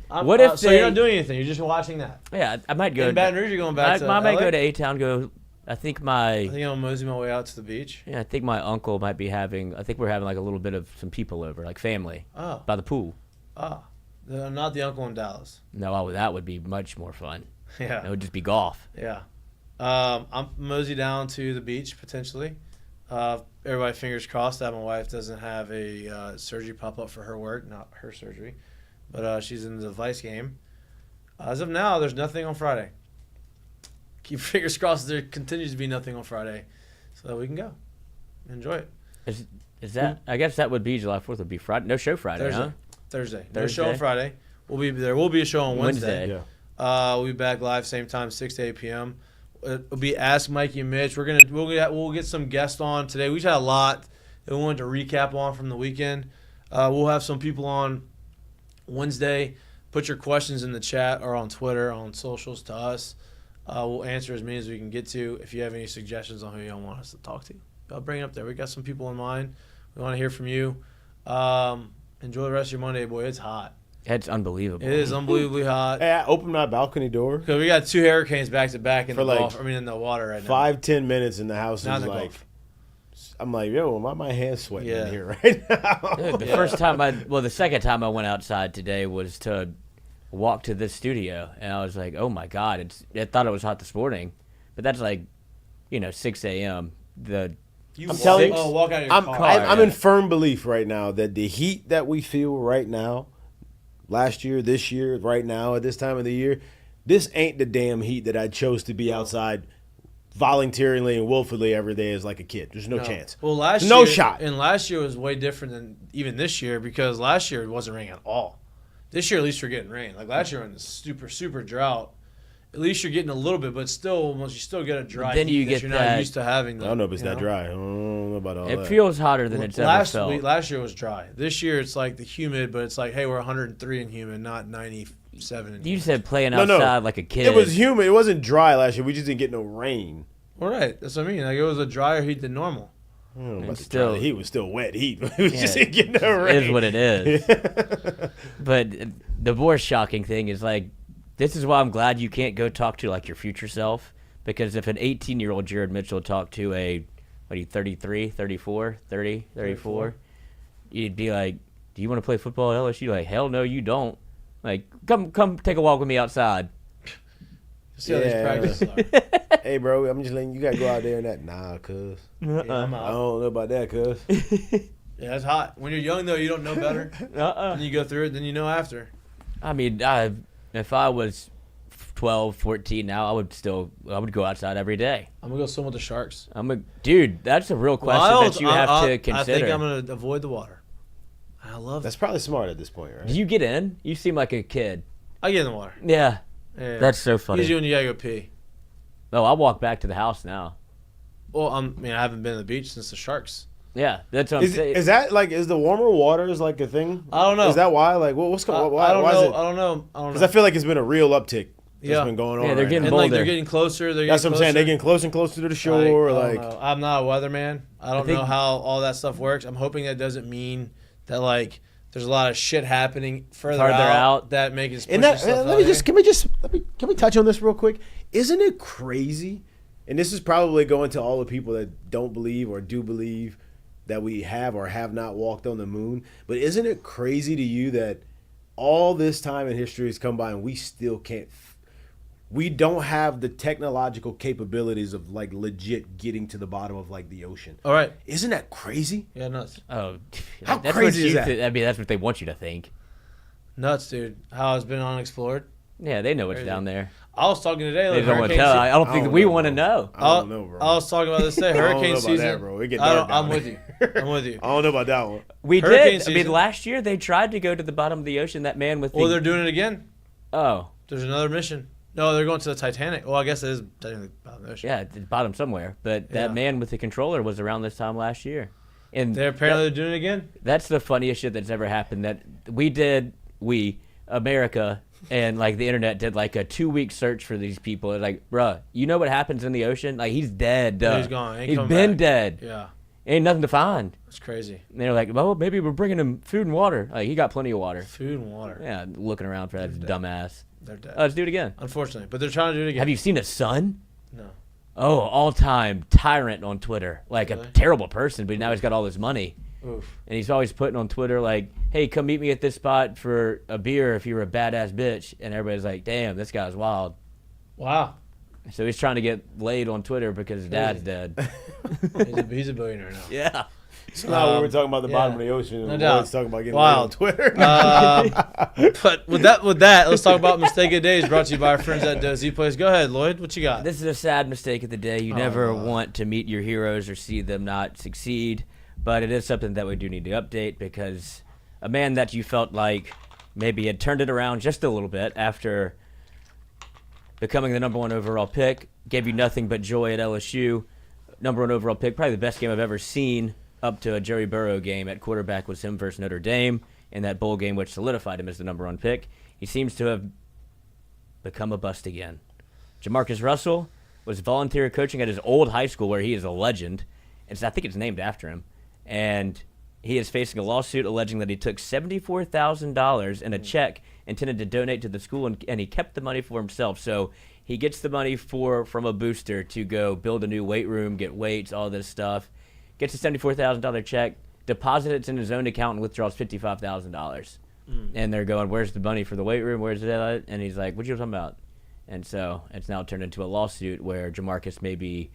What if so they- you're not doing anything? You're just watching that. Yeah, I might go. In Baton Rouge, you're going back to I might LA? go to A-Town. I think I think I'm gonna mosey my way out to the beach. I think my uncle might be having. I think we're having like a little bit of some people over, like family, Oh, by the pool. not the uncle in Dallas. No, that would be much more fun. It Yeah, would just be golf. yeah. I'm mosey down to the beach potentially. Everybody, fingers crossed that my wife doesn't have a surgery pop up for her work, not her surgery, but she's in the device game. As of now, there's nothing on Friday. Keep fingers crossed there continues to be nothing on Friday, so that we can go enjoy it. Is that? I guess that would be July 4th. Would be Friday. No show Friday, Thursday. huh? Thursday. No show on Thursday? Friday. There will be a show on Wednesday. Wednesday. Yeah. We'll be back live same time, 6 to 8 p.m. It'll be Ask Mikey and Mitch. We'll get some guests on today. We've had a lot that we wanted to recap on from the weekend. We'll have some people on Wednesday. Put your questions in the chat or on Twitter, on socials to us. We'll answer as many as we can get to. If you have any suggestions on who you want us to talk to, I'll bring it up there. We got some people in mind. We want to hear from you. Enjoy the rest of your Monday, boy. It's hot. It's unbelievable. It is unbelievably hot. Hey, I opened my balcony door. Because we got 2 hurricanes back to back in For like in the water right now. 5-10 minutes in the house Not is in the like, Gulf. I'm like, yo, why my hands sweating Yeah. in here right now? Dude, the second time I went outside today was to walk to this studio, and I was like, oh my God, I thought it was hot this morning, but that's like, 6 a.m. I'm telling you, walk out of your I'm car. in firm belief right now that the heat that we feel right now, last year, this year, right now, at this time of the year, this ain't the damn heat that I chose to be outside voluntarily and willfully every day as like a kid. There's no chance. Well, last no year, shot. And last year was way different than even this year because last year it wasn't raining at all. This year, at least, we're getting rain. Like last year, in the super drought, at least you're getting a little bit, but still, you still get a dry. Then you heat get you're that- not used to having. I don't know if it's that dry. I don't know about all that. It feels hotter than it's ever felt. Last year was dry. This year, it's like the humid, but it's like, hey, we're 103 in humid, not 97 in You humid. said playing No. outside like a kid. It was humid. It wasn't dry last year. We just didn't get no rain. All right, that's what I mean. Like it was a drier heat than normal. I don't know about the still- dry. The heat was still wet heat. We just Yeah. didn't get no rain. It is what it is. But the more shocking thing is like, this is why I'm glad you can't go talk to like your future self, because if an 18-year-old Jared Mitchell talked to a, 33, 34, 30, 34, you'd be like, do you want to play football at LSU? Like, hell no, you don't. Like, come take a walk with me outside. See how these Yeah. practices are. Hey, bro, I'm just letting you got to go out there and that. Nah, cuz. Yeah, I'm I out. don't know about that, cuz. Yeah, it's hot. When you're young, though, you don't know better. And you go through it, then you know after. I mean, if I was 12, 14 now, I would go outside every day. I'm going to go swim with the sharks. Dude, that's a real question that you have to consider. I think I'm going to avoid the water. I love That's that. probably smart at this point, right? Do you get in? You seem like a kid. I get in the water. Yeah. Yeah. That's so funny. Usually when you got to go pee. Oh, I walk back to the house now. Well, I haven't been to the beach since the sharks. Yeah, that's what I'm saying. Is that like, is the warmer waters like a thing? I don't know. Is that why? Like, what's going on? I don't Why know. is it? I don't know. Because I feel like it's been a real uptick that's Yeah. been going on. Yeah, they're right getting now. And like bolder. they're getting closer. That's what I'm saying. They're getting closer and closer to the shore. I don't Like, know. I'm not a weatherman. I don't think- know how all that stuff works. I'm hoping that doesn't mean that like there's a lot of shit happening farther out that makes us push and that, this stuff let out me here. just can we touch on this real quick? Isn't it crazy? And this is probably going to all the people that don't believe or do believe that we have or have not walked on the moon. But isn't it crazy to you that all this time in history has come by and we still can't? We don't have the technological capabilities of like legit getting to the bottom of like the ocean. All right. Isn't that crazy? Yeah, nuts. Oh, How that's crazy what is you that? I mean, that's what they want you to think. Nuts, dude. How it's been unexplored. Yeah, they know what's Crazy. down there. I was talking today. They Like don't want to hurricane tell. I don't I think don't we know, want to bro. know. I don't know, bro. I was talking about this today. I don't know Hurricane about season. that, bro. It get I dark don't, I'm down with there. you. I'm with you. I don't know about that one. We Hurricane did. I mean, season. last year they tried to go to the bottom of the ocean. That man with the Well, they're doing it again. oh There's another mission. No, they're going to the Titanic. Well, I guess it is technically bottom of the ocean. yeah, at the bottom somewhere. But that Yeah. man with the controller was around this time last year, and They're apparently doing it again. that's the funniest shit that's ever happened. That we America and like the internet did like a 2-week search for these people. It's like, bruh, you know what happens in the ocean? Like he's dead. Yeah, duh. he's gone. Ain't He's coming been back. dead. Yeah, Ain't nothing to find. it's crazy. And they're like, well, maybe we're bringing him food and water. Like he got plenty of water. Food and water. Yeah, looking around for that dumbass. They're dead. Let's do it again. Unfortunately, but they're trying to do it again. Have you seen his son? No. Oh, all-time tyrant on Twitter. Like a Really? terrible person, but now he's got all this money. Oof. And he's always putting on Twitter like, hey, come meet me at this spot for a beer if you're a badass bitch. And everybody's like, damn, this guy's wild. Wow. So he's trying to get laid on Twitter because his dad's dead. He's a billionaire now. Yeah. So now we were talking about the bottom yeah. of the ocean, and No no doubt. Lloyd's talking about getting Wild. laid on Twitter. But with that, let's talk about Mistake of the Days brought to you by our friends at Z Place. Go ahead, Lloyd. What you got? This is a sad mistake of the day. You never want to meet your heroes or see them not succeed. But it is something that we do need to update because a man that you felt like maybe had turned it around just a little bit after becoming the number 1 overall pick, gave you nothing but joy at LSU. Number 1 overall pick, probably the best game I've ever seen up to a Joey Burrow game at quarterback was him versus Notre Dame in that bowl game, which solidified him as the #1 pick. He seems to have become a bust again. Jamarcus Russell was volunteer coaching at his old high school where he is a legend. I think it's named after him. And he is facing a lawsuit alleging that he took $74,000 in a check intended to donate to the school, and he kept the money for himself. So he gets the money from a booster to go build a new weight room, get weights, all this stuff. Gets a $74,000 check, deposits it in his own account, and withdraws $55,000. And they're going, "Where's the money for the weight room? Where's it at?" And he's like, "What are you talking about?" And so it's now turned into a lawsuit where Jamarcus may be,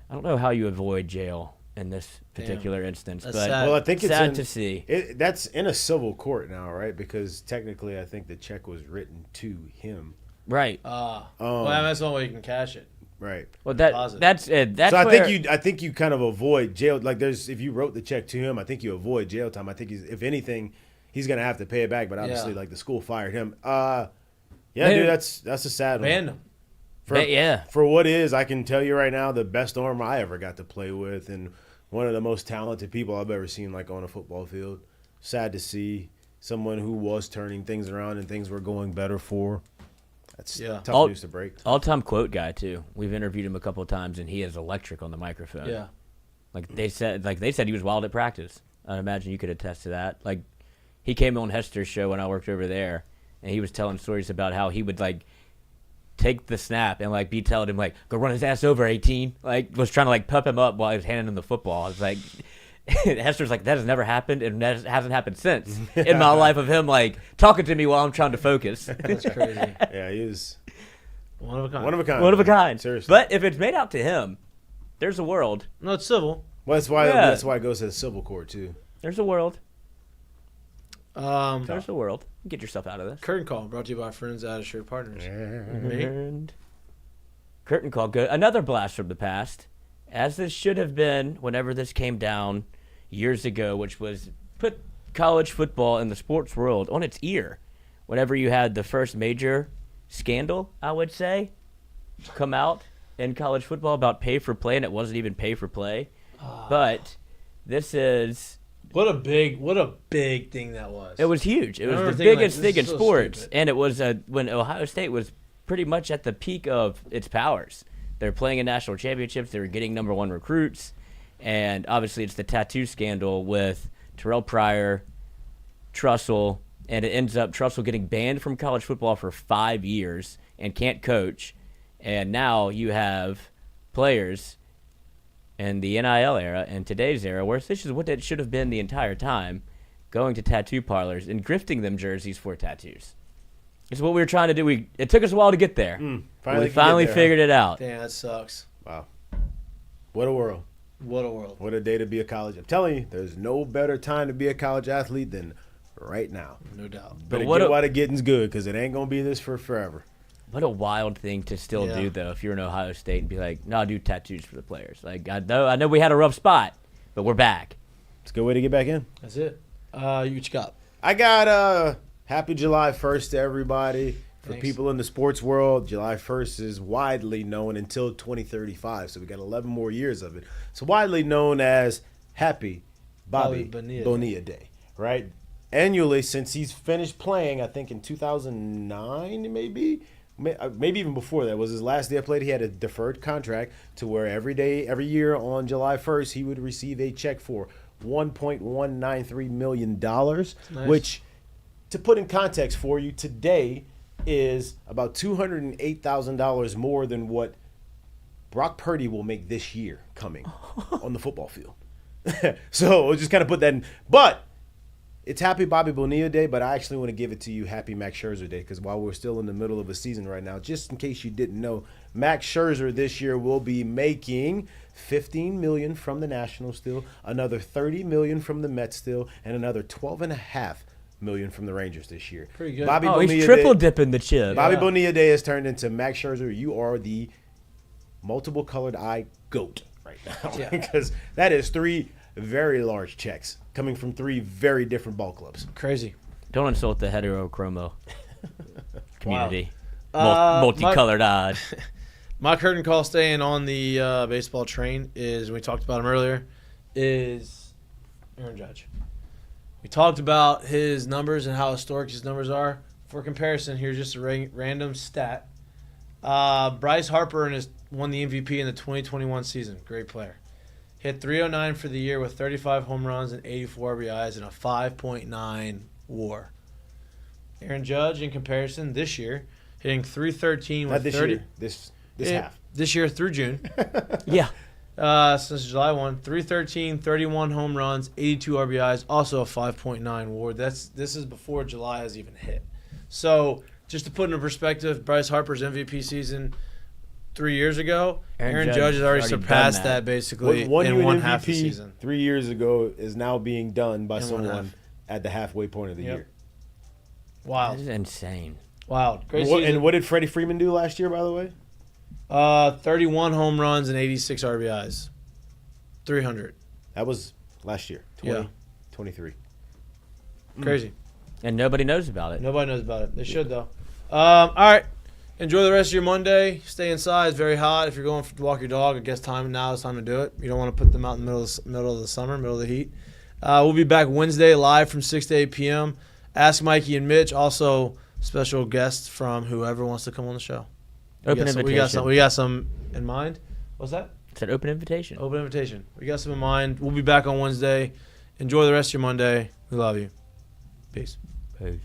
I don't know how you avoid jail in this particular instance, That's but sad. Well, I think it's sad to see. That's in a civil court now, right? Because technically, I think the check was written to him. Right. Well, that's the only way you can cash it. Right. Well, deposit. that's it. That's So where, I think you kind of avoid jail. Like if you wrote the check to him, I think you avoid jail time. I think if anything, he's gonna have to pay it back. But obviously, like the school fired him. Dude, that's a sad one. Banned him. For what is, I can tell you right now, the best arm I ever got to play with, and one of the most talented people I've ever seen, like on a football field. Sad to see someone who was turning things around and things were going better for. That's tough news to break. All-time quote guy too. We've interviewed him a couple of times, and he is electric on the microphone. Yeah. Like they said he was wild at practice. I imagine you could attest to that. Like he came on Hester's show when I worked over there, and he was telling stories about how he would like take the snap and like be telling him like, "Go run his ass over, 18." Like was trying to like pep him up while he was handing him the football. I was like, Hester's like, that has never happened, and that hasn't happened since in my life of him like talking to me while I'm trying to focus. That's crazy. Yeah, he was One of a kind. one of a kind. One of a kind. Seriously. But if it's made out to him, there's a world. No, it's civil. Well, that's why it goes to the civil court too. There's a world. Um, There's a world. Get yourself out of this. Curtain Call brought to you by our friends at Assured Partners. And curtain call, good. Another blast from the past, as this should have been whenever this came down years ago, which was put college football in the sports world on its ear. Whenever you had the first major scandal, I would say, come out in college football about pay for play, and it wasn't even pay for play. But this is. What a big thing that was. It was huge. It was remember the thinking, biggest like, thing this in is so sports, stupid. and it was when Ohio State was pretty much at the peak of its powers. They're playing in national championships. They were getting #1 recruits, and obviously it's the tattoo scandal with Terrell Pryor, Trussell, and it ends up Trussell getting banned from college football for 5 years and can't coach, and now you have players in the NIL era and today's era, where this is what it should have been the entire time, going to tattoo parlors and grifting them jerseys for tattoos. It's what we were trying to do. It took us a while to get there. We finally figured it out. Damn, that sucks. Wow. What a world. What a world. What a day to be a college. I'm telling you, there's no better time to be a college athlete than right now. No doubt. But get while the getting's good, because it ain't going to be this for forever. What a wild thing to still do, though, if you're in Ohio State and be like, no, I'll do tattoos for the players. Like, I know we had a rough spot, but we're back. It's a good way to get back in. That's it. What you got? I got happy July 1st to everybody. For people in the sports world, July 1st is widely known until 2035, so we got 11 more years of it. It's widely known as Happy Bobby Bonilla Day, right? Annually, since he's finished playing, I think in 2009, maybe even before that, was his last day I played. He had a deferred contract to where every year on July 1st, he would receive a check for $1.193 million, nice. Which, to put in context for you, today is about $208,000 more than what Brock Purdy will make this year coming on the football field. So we'll just kind of put that in. But it's Happy Bobby Bonilla Day, but I actually want to give it to you Happy Max Scherzer Day, because while we're still in the middle of a season right now, just in case you didn't know, Max Scherzer this year will be making $15 million from the Nationals still, another $30 million from the Mets still, and another $12.5 million from the Rangers this year. Pretty good. He's triple dipping the chip. Bobby Bonilla Day has turned into Max Scherzer. You are the multiple colored eye GOAT right now, because that is 3 very large checks coming from 3 very different ball clubs. Crazy. Don't insult the heterochromo community. Wow. Multicolored eyes. My curtain call, staying on the baseball train, is, we talked about him earlier, is Aaron Judge. We talked about his numbers and how historic his numbers are. For comparison, here's just a random stat. Bryce Harper won the MVP in the 2021 season. Great player. Hit .309 for the year with 35 home runs and 84 RBIs and a 5.9 WAR. Aaron Judge, in comparison, this year, hitting .313 with Not this 30. year. This half. This year through June. Yeah. Since July 1, .313, 31 home runs, 82 RBIs, also a 5.9 WAR. This is before July has even hit. So, just to put into perspective, Bryce Harper's MVP season 3 years ago, Aaron Judge has already surpassed that basically in one half of the season. 3 years ago is now being done by someone at the halfway point of the year. Wild. That is insane. Wild. Great season. And what did Freddie Freeman do last year, by the way? 31 home runs and 86 RBIs. 300. That was last year. 23. Crazy. And nobody knows about it. Nobody knows about it. They should, though. All right. Enjoy the rest of your Monday. Stay inside. It's very hot. If you're going to walk your dog, I guess now is time to do it. You don't want to put them out in the middle of the summer, middle of the heat. We'll be back Wednesday live from 6 to 8 p.m. Ask Mikey and Mitch. Also, special guests from whoever wants to come on the show. Open invitation. We got some in mind. What's that? It's an open invitation. Open invitation. We got some in mind. We'll be back on Wednesday. Enjoy the rest of your Monday. We love you. Peace. Peace.